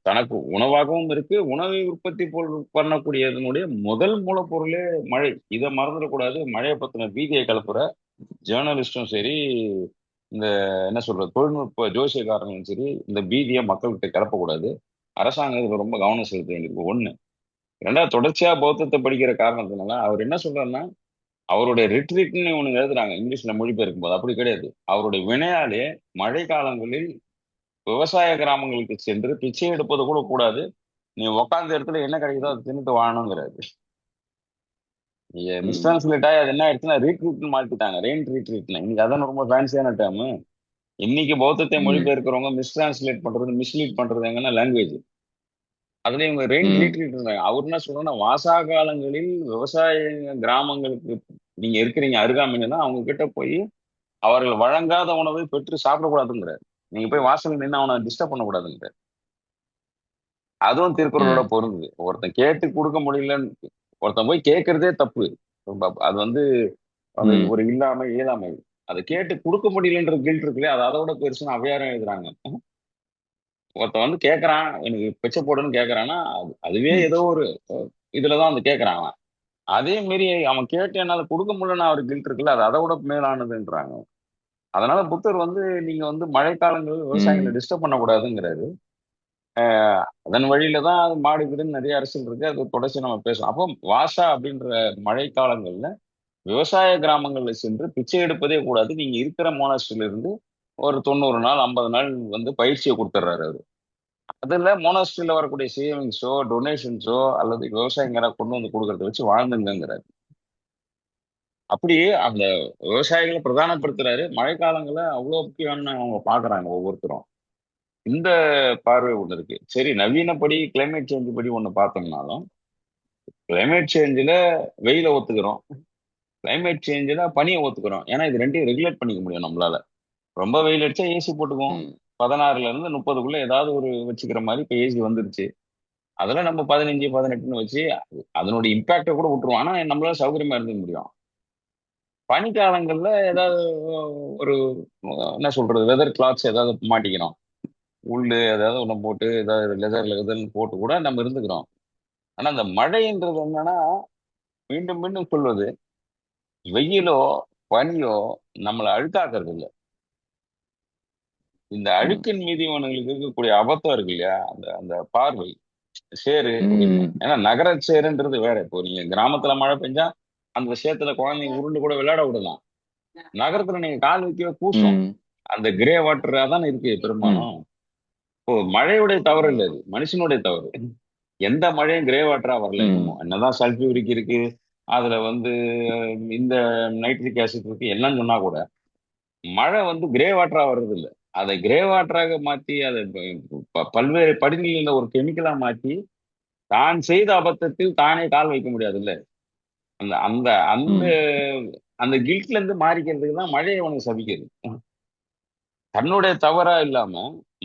A: தனக்கு உணவாகவும் இருக்கு. உணவை உற்பத்தி பண்ணக்கூடியதனுடைய முதல் மூலப்பொருளே மழை. இதை மறந்துடக்கூடாது. மழையை பத்தின பீதியை கிளப்புற ஜேர்னலிஸ்டும் சரி, இந்த என்ன சொல்றது தொழில்நுட்ப ஜோசியக்காரங்களும் சரி, இந்த பீதியை மக்கள்கிட்ட கிளப்பக்கூடாது. அரசாங்கம் இதுல ரொம்ப கவனம் செலுத்த வேண்டியிருக்கு. ஒண்ணு. ரெண்டாவது, தொடர்ச்சியா பௌத்தத்தை படிக்கிற காரணத்தினால அவர் என்ன சொல்றாருன்னா, அவருடைய ரிட்ரீட்னு ஒண்ணு எழுதுறாங்க இங்கிலீஷ்ல மொழிபெயர்க்கும் போது. அப்படி கிடையாது. அவருடைய வினையாலே மழை காலங்களில் விவசாய கிராமங்களுக்கு சென்று பிச்சை எடுப்பது கூட கூடாது. நீ உக்காந்த இடத்துல என்ன கிடைக்குதோ அதை தின்னுட்டு வாழணுங்கிறாரு.
B: ம்,
A: மிஸ்டிரான்ஸ்லேட் ஆகி அது என்ன ஆயிடுச்சுன்னா ரீட்ரீட்னு மாத்திட்டாங்க. ரெயின் ரீட்ரீட்னு. இன்னைக்கு அதான் ரொம்ப ஃபேன்சியான டேர்ம். இன்னைக்கு பௌத்தத்தை
B: ம்,
A: மொழிபெயர்க்கிறவங்க மிஸ்டிரான்ஸ்லேட் பண்றது, மிஸ்லீட் பண்றது எங்கன்னா லாங்குவேஜ். அதுல இவங்க ரெயின்
B: ம்,
A: ரீட்ரீட் இருந்தாங்க. அவர் என்ன சொல்றோம்னா, வாசா காலங்களில் விவசாய கிராமங்களுக்கு நீங்க இருக்கிறீங்க அருகாமையினா அவங்க கிட்ட போய் அவர்கள் வழங்காத உணவை பெற்று சாப்பிடக்கூடாதுங்கிறாரு. நீங்க போய் வாசல் நின்று அவனை டிஸ்டர்ப் பண்ணக்கூடாதுங்கிறாரு. அதுவும் திருக்குறளோட
B: ம்,
A: பொருந்துது. ஒருத்தன் கேட்டு கொடுக்க முடியலன்னு ஒருத்தன் போய் கேட்கறதே தப்பு. ரொம்ப அது வந்து அது
B: ம்,
A: ஒரு இல்லாமை இயலாமை. அதை கேட்டு கொடுக்க முடியலன்ற கில்ட் இருக்குல்லையா, அது அதோட பெருசுன்னு அவ்வையாரும் எழுதுறாங்க. ஒருத்தன் வந்து கேட்கறான், எனக்கு பிச்சை போடுன்னு கேட்கறான்னா அதுவே
B: ம்,
A: ஏதோ ஒரு இதுலதான் வந்து கேட்கறான் அவன். அதே மீறி அவன் கேட்டு என்னால கொடுக்க முடியலன்னு அவர் கில்ட் இருக்குல்ல, அது அதை விட மேலானதுன்றாங்க. அதனால புத்தர் வந்து நீங்க வந்து மழைக்காலங்களில் விவசாயிகளை
B: ம்,
A: டிஸ்டர்ப் பண்ணக்கூடாதுங்கிறாரு. அதன் வழியில தான் மாடு கீடுன்னு நிறைய அரசியல் இருக்கு. அது தொடர்ச்சி நம்ம பேசலாம். அப்போ வாசா அப்படின்ற மழைக்காலங்கள்ல விவசாய கிராமங்கள்ல சென்று பிச்சை எடுப்பதே கூடாது. நீங்க இருக்கிற மோனாஸ்ட்ரில இருந்து ஒரு 90 நாள் 50 நாள் வந்து பயிற்சியை கொடுத்துட்றாரு அவரு. அதுல மோனாஸ்ட்ரில வரக்கூடிய சேவிங்ஸோ டொனேஷன்ஸோ அல்லது விவசாயிங்க கொண்டு வந்து கொடுக்கறத வச்சு வாழ்ந்துங்கிறாரு. அப்படியே அந்த விவசாயிகளை பிரதானப்படுத்துறாரு. மழைக்காலங்களை அவ்வளவு முக்கியம்னு அவங்க பாக்குறாங்க ஒவ்வொருத்தரும். இந்த பார்வை ஒண்ணு இருக்கு. சரி, நவீனப்படி கிளைமேட் சேஞ்ச் படி ஒண்ணு பார்த்தோம்னாலும், கிளைமேட் சேஞ்சில் வெயில ஒத்துக்கிறோம், கிளைமேட் சேஞ்சில் பனியை ஒத்துக்கிறோம். ஏன்னா இது ரெண்டையும் ரெகுலேட் பண்ணிக்க முடியும் நம்மளால. ரொம்ப வெயில் அடிச்சா ஏசி போட்டுக்குவோம்.
B: ம்,
A: 16ல இருந்து 30க்குள்ள ஏதாவது ஒரு வச்சுக்கிற மாதிரி இப்ப ஏசி வந்துருச்சு. அதுல நம்ம 15 18ன்னு வச்சு அதனுடைய இம்பாக்டை கூட விட்டுருவோம். ஆனா நம்மளால சௌகரியமா இருந்துக்க முடியும். பனிக்காலங்கள்ல ஏதாவது ஒரு என்ன சொல்றது வெதர் கிளாத்ஸ் ஏதாவது மாட்டிக்கிறோம். உள்ளு ஏதாவது ஒண்ணு போட்டு ஏதாவது லெதர்ல லெதர்னு போட்டு கூட நம்ம இருந்துக்கிறோம். ஆனா அந்த மழைன்றது என்னன்னா, மீண்டும் மீண்டும் சொல்வது, வெயிலோ பனியோ நம்மளை அழுக்காக்குறது இல்ல. இந்த
B: ம்,
A: அழுக்கின் மீது இவனுங்களுக்கு இருக்கக்கூடிய அபத்தம் இருக்கு இல்லையா, அந்த அந்த பார்வை, சேரு அப்படின்னு.
B: ம்,
A: ஏன்னா நகர சேருன்றது வேற. இப்போ நீங்க கிராமத்துல மழை பெஞ்சா அந்த சேத்துல குழந்தைங்க உருண்டு கூட விளையாட விடலாம். நகரத்துல நீங்க கால் வைக்கவே கூசும்.
B: ம்,
A: அந்த கிரே வாட்டரா தானே இருக்கு
B: ம்,
A: பெரும்பாலும். இப்போ மழையுடைய தவறு இல்ல, அது மனுஷனுடைய தவறு. எந்த மழையும் கிரே வாட்டரா வரல
B: ம்,
A: இன்னமும். என்னதான் சல்பியூரிக் இருக்கு, அதுல வந்து இந்த நைட்ரிக் ஆசிட் இருக்கு எல்லாம் சொன்னா கூட மழை வந்து கிரே வாட்டரா வர்றது இல்ல. அதை கிரே வாட்டராக மாத்தி அதை பல்வேறு படிநிலையில ஒரு கெமிக்கலா மாத்தி தான் செய்த அபத்தத்தில் தானே கால் வைக்க முடியாது இல்ல. அந்த அந்த அந்த
B: ம்,
A: அந்த கில்ட்ல இருந்து மாறிக்கிறதுக்கு தான் மழையை உனக்கு சபிக்கிறது. தன்னுடைய தவறா இல்லாம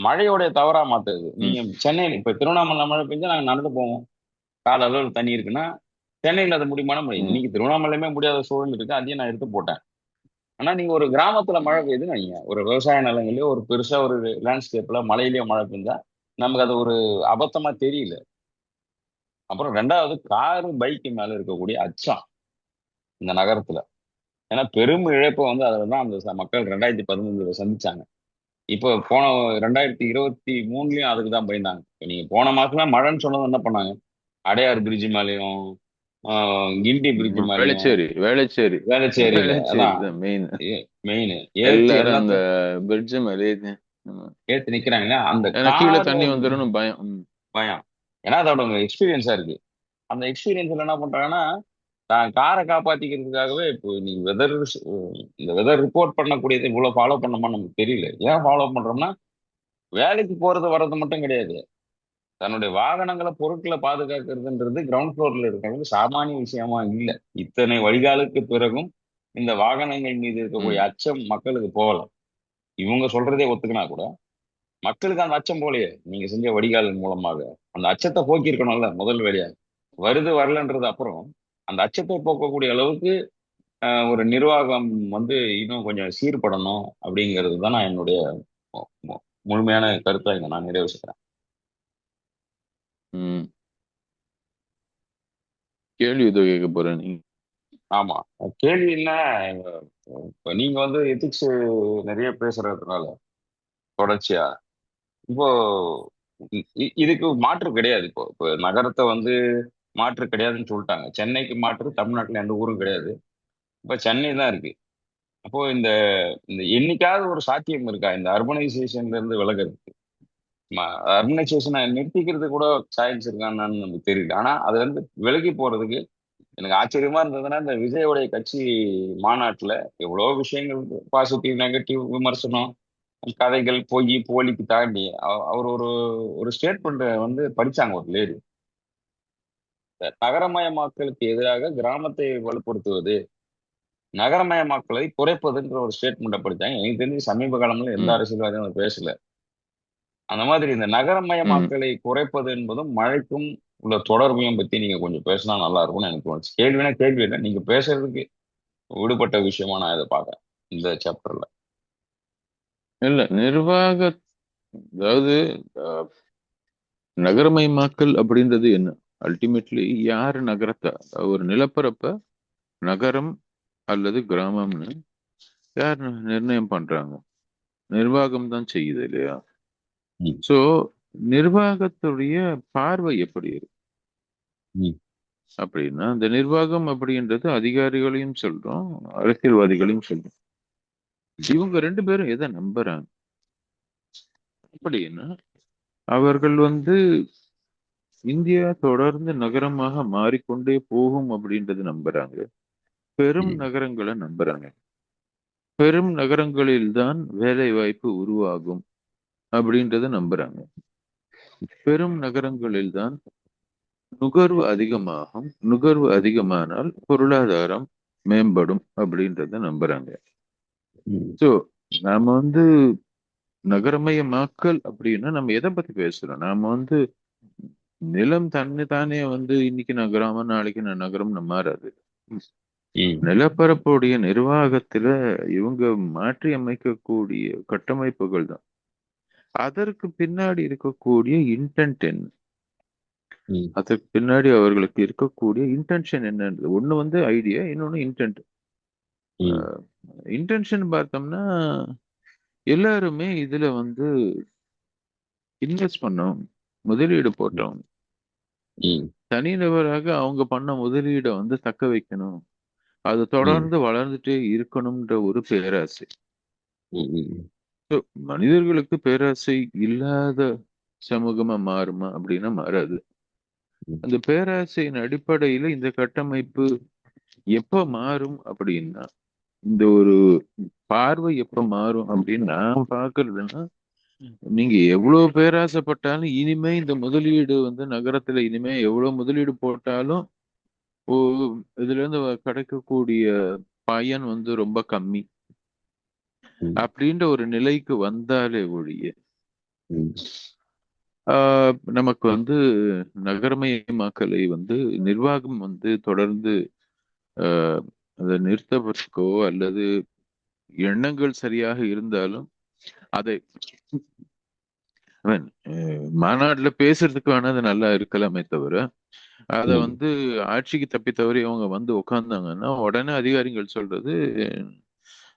A: மழையோடைய தவறா மாத்துறது.
B: ம்,
A: நீங்க சென்னையில இப்ப திருவண்ணாமலை மழை பெஞ்சா நாங்க நடந்து போவோம். கால அளவு தண்ணி இருக்குன்னா சென்னையில அது முடியுமான முடியும்.
B: ம்,
A: இன்னைக்கு திருவண்ணாமலையுமே முடியாத சூழல் இருக்கு. அதையும் நான் எடுத்து போட்டேன். ஆனா நீங்க ஒரு கிராமத்துல மழை
B: ம்,
A: பெய்யுதுன்னு வைங்க, ஒரு விவசாய நிலங்களையோ ஒரு பெருசா ஒரு லேண்ட்ஸ்கேப்ல மழையிலயோ மழை பெஞ்சா நமக்கு அது ஒரு அபத்தமா தெரியல. அப்புறம் ரெண்டாவது, காரு பைக்கு மேல இருக்கக்கூடிய அச்சம் இந்த நகரத்துல. ஏன்னா பெரும் இழப்பை வந்து அதில் தான் அந்த மக்கள் 2015 சந்திச்சாங்க. இப்போ போன 2023லயும் அதுக்கு தான் பயந்தாங்க. இப்போ நீங்க போன மாசம் மழைன்னு சொன்னது என்ன பண்ணாங்க? அடையார் பிரிட்ஜ் மேலேயும் கிண்டி பிரிட்ஜ் மேலேயும்
B: வேளச்சேரி வேளச்சேரி
A: வேளச்சேரியில
B: வேளச்சேரி
A: அதான்
B: தான் மெயின்.
A: மெயின் ஏத்தி
B: எல்லாரும் அந்த
A: எல்லாத்தையும்
B: பிரிட்ஜ் மேலே ஏத்தி- ஆமா.
A: ஏத்தி நிக்கிறாங்களா அந்த
B: ஏன்னா கீழே
A: கார்ல
B: தண்ணி வந்துரும்னு பயம். ம்,
A: பயம். ஏன்னா அதோட எக்ஸ்பீரியன்ஸா இருக்கு. அந்த எக்ஸ்பீரியன்ஸ்ல என்ன பண்றாங்கன்னா, தான் காரை காப்பாத்திக்கிறதுக்காகவே இப்போ நீங்க இந்த வெதர் ரிப்போர்ட் பண்ணக்கூடியதை இவ்வளவு ஃபாலோ பண்ணணுமா நமக்கு தெரியல. ஏன் ஃபாலோ பண்றோம்னா, வேலைக்கு போறது வர்றது மட்டும் கிடையாது. தன்னுடைய வாகனங்களை பொருட்களை பாதுகாக்கிறதுன்றது கிரவுண்ட் ஃப்ளோர்ல இருக்கிறவங்க சாமானிய விஷயமா இல்ல. இத்தனை வழிகாலுக்கு பிறகும் இந்த வாகனங்கள் மீது இருக்கக்கூடிய
B: ம்,
A: அச்சம் மக்களுக்கு போகல. இவங்க சொல்றதே ஒத்துக்கினா கூட மக்களுக்கு அந்த அச்சம் போலயே நீங்க செஞ்ச வடிகால் மூலமாக அந்த அச்சத்தை போக்கி இருக்கணும்ல முதல் வேலையா. வருது வரலன்றது அப்புறம் அந்த அச்சத்தை போக்கக்கூடிய அளவுக்கு ஒரு நிர்வாகம் வந்து இன்னும் கொஞ்சம் சீர்படணும் அப்படிங்கிறது தான் நான் என்னுடைய முழுமையான கருத்தை இங்க நான் நிறைவு செய்கிறேன்.
B: ம். கேள்வி ஏதோ கேட்க போறேன் நீங்க.
A: ஆமா, கேள்வி என்ன, இப்ப நீங்க வந்து எதிக்ஸ் நிறைய பேசுறதுனால தொடர்ச்சியா இப்போ இதுக்கு மாற்று கிடையாது. இப்போ இப்போ நகரத்தை வந்து மாற்று கிடையாதுன்னு சொல்லிட்டாங்க. சென்னைக்கு மாற்று தமிழ்நாட்டுல எந்த ஊரும் கிடையாது. இப்ப சென்னை தான் இருக்கு. அப்போ இந்த இந்த என்னைக்காவது ஒரு சாத்தியம் இருக்கா இந்த அர்பனைசேஷன்ல இருந்து விலகிறதுக்கு? அர்பனைசேஷனை நிறுத்திக்கிறது கூட சான்ஸ் இருக்கான்னு நமக்கு தெரியல. ஆனா அதுல இருந்து விலகி போறதுக்கு எனக்கு ஆச்சரியமா இருந்ததுன்னா, இந்த விஜயோடைய கட்சி மாநாட்டுல எவ்வளவு விஷயங்கள், பாசிட்டிவ் நெகட்டிவ் விமர்சனம், கதைகள், பொய் போலிக்கு தாண்டி அவர் ஒரு ஒரு ஸ்டேட்மெண்ட் வந்து படிச்சாங்க ஒரு லேடி. நகரமயமாக்கலுக்கு எதிராக கிராமத்தை வலுப்படுத்துவது, நகரமயமாக்கலை குறைப்பதுன்ற ஒரு ஸ்டேட்மெண்ட்டை படிச்சாங்க. எனக்கு தெரிஞ்சு சமீப காலங்களில் எந்த
B: ம்.
A: அரசியல்வாதியும் அதை பேசல. அந்த மாதிரி இந்த
B: ம்.
A: நகரமயமாக்கலை குறைப்பது என்பதும் மழைக்கும் உள்ள தொடர்பையும் பத்தி நீங்க கொஞ்சம் பேசினா நல்லா இருக்கும்னு எனக்கு தோணுச்சு. கேள்வினா கேள்வி இல்லை, நீங்க பேசுறதுக்கு விடுபட்ட விஷயமா நான் இதை பார்க்கறேன் இந்த சாப்டர்ல.
B: இல்ல நிர்வாக, அதாவது அஹ், நகரமயமாக்கல் அப்படின்றது என்ன? அல்டிமேட்லி யாரு நகரத்தை, ஒரு நிலப்பரப்ப நகரம் அல்லது கிராமம்னு யார் நிர்ணயம் பண்றாங்க? நிர்வாகம் தான் செய்யுது இல்லையா?
A: ம்,
B: சோ நிர்வாகத்துடைய பார்வை எப்படி இருக்கு
A: ம்,
B: அப்படின்னா, அந்த நிர்வாகம் அப்படின்றது அதிகாரிகளையும் சொல்றோம், அரசியல்வாதிகளையும் சொல்றோம். இவங்க ரெண்டு பேரும் எதை நம்புறாங்க அப்படின்னா, அவர்கள் வந்து இந்தியா தொடர்ந்து நகரமாக மாறிக்கொண்டே போகும் அப்படின்றது நம்புறாங்க. பெரும்
A: ம்,
B: நகரங்களை நம்புறாங்க. பெரும் நகரங்களில் தான் வேலை வாய்ப்பு உருவாகும் அப்படின்றத நம்புறாங்க. பெரும் நகரங்களில் தான் நுகர்வு அதிகமாகும். நுகர்வு அதிகமானால் பொருளாதாரம் மேம்படும் அப்படின்றத நம்புறாங்க.
A: ம்,
B: சோ நாம வந்து நகரமயமாக்கல் அப்படின்னா நம்ம எதை பத்தி பேசுறோம்? நாம வந்து நிலம் தன்னை தானே வந்து இன்னைக்கு நான் கிராமம் நாளைக்கு நான் நகரம் மாறாது.
A: ம்,
B: நிலப்பரப்புடைய நிர்வாகத்துல இவங்க மாற்றி அமைக்கக்கூடிய கட்டமைப்புகள் தான். அதற்கு பின்னாடி இருக்கக்கூடிய இன்டென்ட் என்ன?
A: ம்,
B: அதற்கு பின்னாடி அவர்களுக்கு இருக்கக்கூடிய இன்டென்ஷன் என்னன்றது ஒண்ணு வந்து ஐடியா, இன்னொன்னு இன்டென்ட்.
A: ம்,
B: இன்டென்ஷன் பார்த்தோம்னா எல்லாருமே இதுல வந்து இன்வெஸ்ட் பண்ணோம், முதலீடு போட்டோம்.
A: ம்,
B: தனிநபராக அவங்க பண்ண முதலீடை வந்து தக்க வைக்கணும், அது
A: ம்,
B: தொடர்ந்து வளர்ந்துட்டே இருக்கணும்ன்ற ஒரு பேராசை.
A: ம்,
B: So, மனிதர்களுக்கு பேராசை இல்லாத சமூகமா மாறுமா அப்படின்னா மாறாது.
A: ம்,
B: அந்த பேராசையின் அடிப்படையில இந்த கட்டமைப்பு எப்ப மாறும் அப்படின்னா, இந்த ஒரு பார்வை எப்ப மாறும் அப்படின்னு நான் பாக்குறதுன்னா, நீங்க எவ்வளவு பேராசைப்பட்டாலும் இனிமே இந்த முதலீடு வந்து நகரத்துல இனிமே எவ்வளவு முதலீடு போட்டாலும் ஓ இதுல இருந்து கிடைக்கக்கூடிய பயன் வந்து ரொம்ப கம்மி
A: ம்,
B: அப்படின்ற ஒரு நிலைக்கு வந்தாலே ஒழிய
A: ம்,
B: நமக்கு வந்து நகரமயமாக்கலை வந்து நிர்வாகம் வந்து தொடர்ந்து ஆஹ் அதை நிறுத்தப்பட்டுக்கோ அல்லது எண்ணங்கள் சரியாக இருந்தாலும் அதை I mean, மாநாட்டுல பேசுறதுக்கு வேணா அது நல்லா இருக்கலாமே தவிர அத
A: ம்,
B: வந்து ஆட்சிக்கு தப்பி தவறி அவங்க வந்து உட்கார்ந்தாங்கன்னா உடனே அதிகாரிகள் சொல்றது,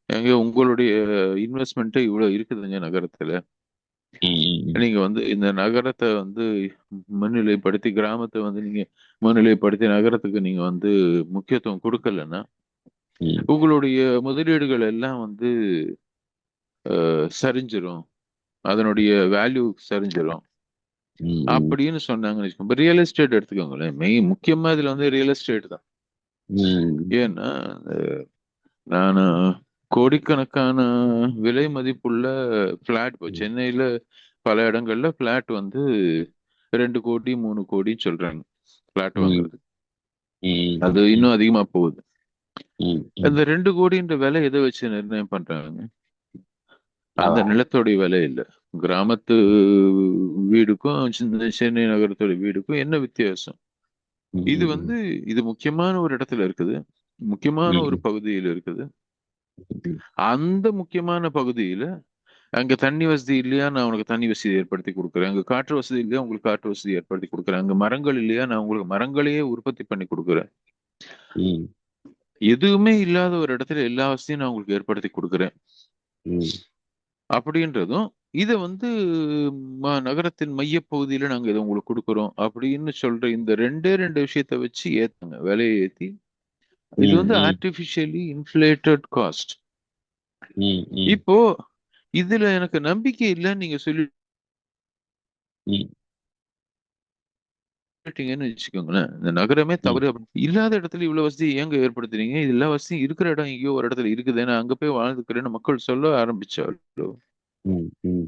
B: எங்க உங்களுடைய இன்வெஸ்ட்மெண்ட் இவ்வளவு இருக்குதுங்க நகரத்துல,
A: ம்,
B: நீங்க வந்து இந்த நகரத்தை வந்து முன்னிலைப்படுத்தி கிராமத்தை வந்து நீங்க முன்னிலைப்படுத்தி நகரத்துக்கு நீங்க வந்து முக்கியத்துவம் கொடுக்கலன்னா
A: ம்,
B: உங்களுடைய முதலீடுகள் எல்லாம் வந்து சரிஞ்சிரும், அதனுடைய வேல்யூ சரிஞ்சிரும்
A: ம்,
B: அப்படின்னு சொன்னாங்கன்னு வச்சுக்கோங்க. இப்ப ரியல் எஸ்டேட் எடுத்துக்கோங்களேன், மெயின் முக்கியமா இதுல வந்து ரியல் எஸ்டேட் தான்.
A: ம்,
B: ஏன்னா நான் கோடிக்கணக்கான விலை மதிப்புள்ள பிளாட் இப்போ சென்னையில பல இடங்கள்ல பிளாட் வந்து 2 கோடி 3 கோடி சொல்றாங்க பிளாட்
A: ம்,
B: வாங்குறது.
A: ம்,
B: அது இன்னும் அதிகமா போகுது.
A: ம், ம்.
B: அந்த 2 கோடின்ற விலை எதை வச்சு நிர்ணயம் பண்றாங்க? அந்த
A: அதான்.
B: நிலத்தோடைய விலை இல்லை. கிராமத்து வீடுக்கும் சென்னை நகரத்தோட வீடுக்கும் என்ன வித்தியாசம்?
A: ம்,
B: இது
A: ம்,
B: வந்து இது முக்கியமான ஒரு இடத்துல இருக்குது, முக்கியமான ஒரு
A: ம்,
B: பகுதியில் இருக்குது.
A: ம்,
B: அந்த முக்கியமான பகுதியில அங்க தண்ணி வசதி இல்லையா, நான் உனக்கு தண்ணி வசதி ஏற்படுத்தி கொடுக்குறேன். அங்க காற்று வசதி இல்லையா, உங்களுக்கு காற்று வசதி ஏற்படுத்தி கொடுக்குறேன். அங்க மரங்கள் இல்லையா, நான் உங்களுக்கு மரங்களையே உற்பத்தி பண்ணி கொடுக்குறேன்.
A: ம்,
B: எதுவுமே இல்லாத ஒரு இடத்துல எல்லா வசதியும் நான் உங்களுக்கு ஏற்படுத்தி கொடுக்குறேன்
A: ம்,
B: அப்படின்றதும், இதை வந்து நகரத்தின் மையப்பகுதியில நாங்க இதை உங்களுக்கு கொடுக்குறோம் அப்படின்னு சொல்ற இந்த ரெண்டே ரெண்டு விஷயத்த வச்சு ஏத்துங்க, விலையை ஏத்தி. இது
A: ம்,
B: வந்து
A: ம்,
B: ஆர்டிபிஷியலி இன்ஃபிளேட்டட் காஸ்ட்.
A: ம், ம்,
B: இப்போ இதுல எனக்கு நம்பிக்கை இல்லைன்னு நீங்க
A: ம்,
B: சொல்லிட்டீங்கன்னு வச்சுக்கோங்களேன், இந்த நகரமே
A: ம்,
B: தவறு இல்லாத இடத்துல இவ்வளவு வசதி ஏங்க ஏற்படுத்துறீங்க, இது எல்லா வசதியும் இருக்கிற இடம் எங்கேயோ ஒரு இடத்துல இருக்குது, நான் அங்க போய் வாழ்ந்துக்கிறேன்னு மக்கள் சொல்ல ஆரம்பிச்சாலும்
A: ம், ம்.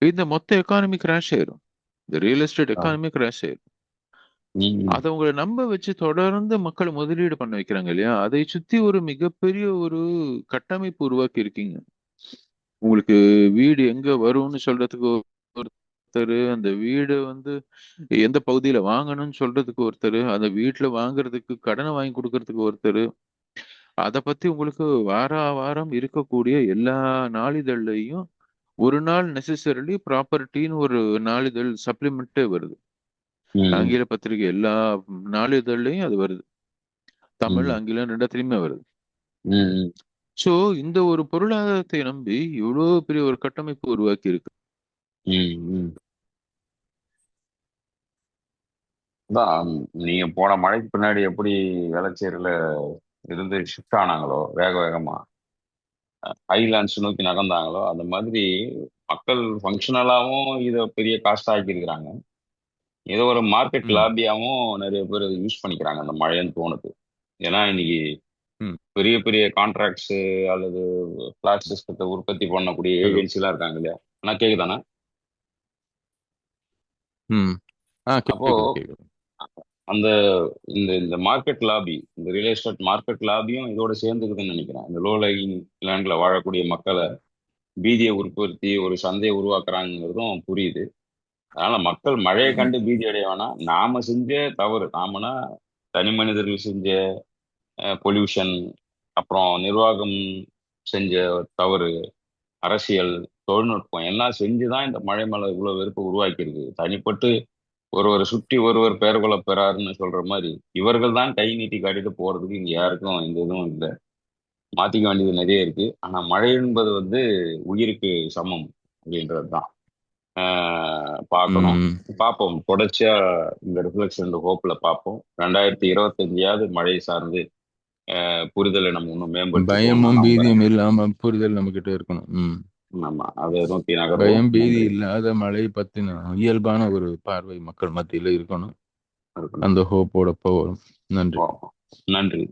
B: இந்த மொத்த எக்கானமி கிராஷ் ஆயிரும். இந்த ரியல் எஸ்டேட்
A: ஆ,
B: எக்கானமி கிராஷ் ஆயிரும்.
A: ம், ம்,
B: அதை உங்களை நம்ப வச்சு தொடர்ந்து மக்களை முதலீடு பண்ண வைக்கிறாங்க இல்லையா, அதை சுத்தி ஒரு மிகப்பெரிய ஒரு கட்டமைப்பு உருவாக்கி இருக்கீங்க. உங்களுக்கு வீடு எங்க வரும்னு சொல்றதுக்கு ஒருத்தர், அந்த வீடு வந்து எந்த பகுதியில வாங்கணும்னு சொல்றதுக்கு ஒருத்தர், அந்த வீட்டுல வாங்குறதுக்கு கடனை வாங்கி கொடுக்கறதுக்கு ஒருத்தர், அதை பத்தி உங்களுக்கு வாரம் இருக்கக்கூடிய எல்லா நாளிதழ்லையும் ஒரு நாள் நெசசரிலி ப்ராப்பர்ட்டின்னு ஒரு நாளிதழ் சப்ளிமெண்ட்டே வருது.
A: ம்,
B: ஆங்கில பத்திரிகை எல்லா நாளிதழ்லையும் அது வருது. தமிழ்,
A: ம்,
B: ஆங்கிலம் ரெண்டுத்திலயுமே வருது.
A: ம்,
B: சோ இந்த ஒரு பொருளாதாரத்தை நம்பி இவ்வளவு பெரிய ஒரு கட்டமைப்பு உருவாக்கி இருக்கு.
A: ம், ம். அதான் நீங்க போன மழைக்கு பின்னாடி எப்படி வேளச்சேரியில இருந்து ஷிஃப்ட் ஆனாங்களோ வேக வேகமா ஹைலாண்ட்ஸ் நோக்கி நகர்ந்தாங்களோ அந்த மாதிரி மக்கள் ஃபங்க்ஷனலாவும் இதை பெரிய காஸ்ட் ஆக்கியிருக்கிறாங்க. ஏதோ ஒரு மார்க்கெட்
B: ம்,
A: லாபியாவும் நிறைய பேர் இதை யூஸ் பண்ணிக்கிறாங்க அந்த மழைன்னு தோணுது. ஏன்னா இன்னைக்கு
B: ம்,
A: பெரிய பெரிய கான்ட்ராக்ட்ஸ் அல்லது பிளாட் சிஸ்டத்தை உற்பத்தி பண்ணக்கூடிய
B: ஹலோ,
A: ஏஜென்சி எல்லாம் இருக்காங்க இல்லையா? ஆனா கேக்குதானே?
B: ம்,
A: அப்போ
B: கேக்குது கேக்குது.
A: அந்த இந்த இந்த மார்க்கெட் லாபி, இந்த ரியல் எஸ்டேட் மார்க்கெட் லாபியும் இதோட சேர்ந்துக்குதுன்னு நினைக்கிறேன். இந்த லோ லையிங் லேண்ட்ல வாழக்கூடிய மக்களை பீதியை உற்பத்தி ஒரு சந்தையை உருவாக்குறாங்கிறதும் புரியுது. அதனால மக்கள் மழையை
B: ம்,
A: கண்டு பீதி அடைய வேணாம். நாம செஞ்ச தவறு, நாமனா தனி மனிதர்கள் செஞ்ச பொல்யூஷன், அப்புறம் நிர்வாகம் செஞ்ச தவறு, அரசியல், தொழில்நுட்பம் எல்லாம் செஞ்சுதான் இந்த மழை மேல இவ்வளவு வெறுப்பு உருவாக்கியிருக்கு. தனிப்பட்டு ஒருவர் சுற்றி ஒருவர் பெயர் கொள்ள பெறாருன்னு சொல்ற மாதிரி இவர்கள் தான் கை நீட்டி காட்டிட்டு போறதுக்கு இங்க யாருக்கும் எந்த இதுவும் இல்லை. மாத்திக்க வேண்டியது நிறைய இருக்கு. ஆனா மழை என்பது வந்து உயிருக்கு சமம் அப்படின்றது தான் பார்க்கணும்.
B: ம்.
A: பார்ப்போம் தொடர்ச்சியா இந்த ரிஃப்ளெக்ஷன் ஹோப்ல பார்ப்போம். 2025 மழை சார்ந்து புரிதலை நம்ம இன்னும் மேம்படுத்திக்குவோம் நான்
B: பயமும்
A: நம்புறேன்.
B: பீதியும் இல்லாம புரிதல் நம்ம கிட்ட இருக்கணும். ம்.
A: ஆமா, அதை நோக்கி நகர்வோம்.
B: பயம் பீதி
A: நன்றி.
B: இல்லாத மழை பத்தின இயல்பான ஒரு பார்வை மக்கள் மத்தியில இருக்கணும்.
A: இருக்கணும்.
B: அந்த ஹோப்போட போவோம். நன்றி.
A: நன்றி.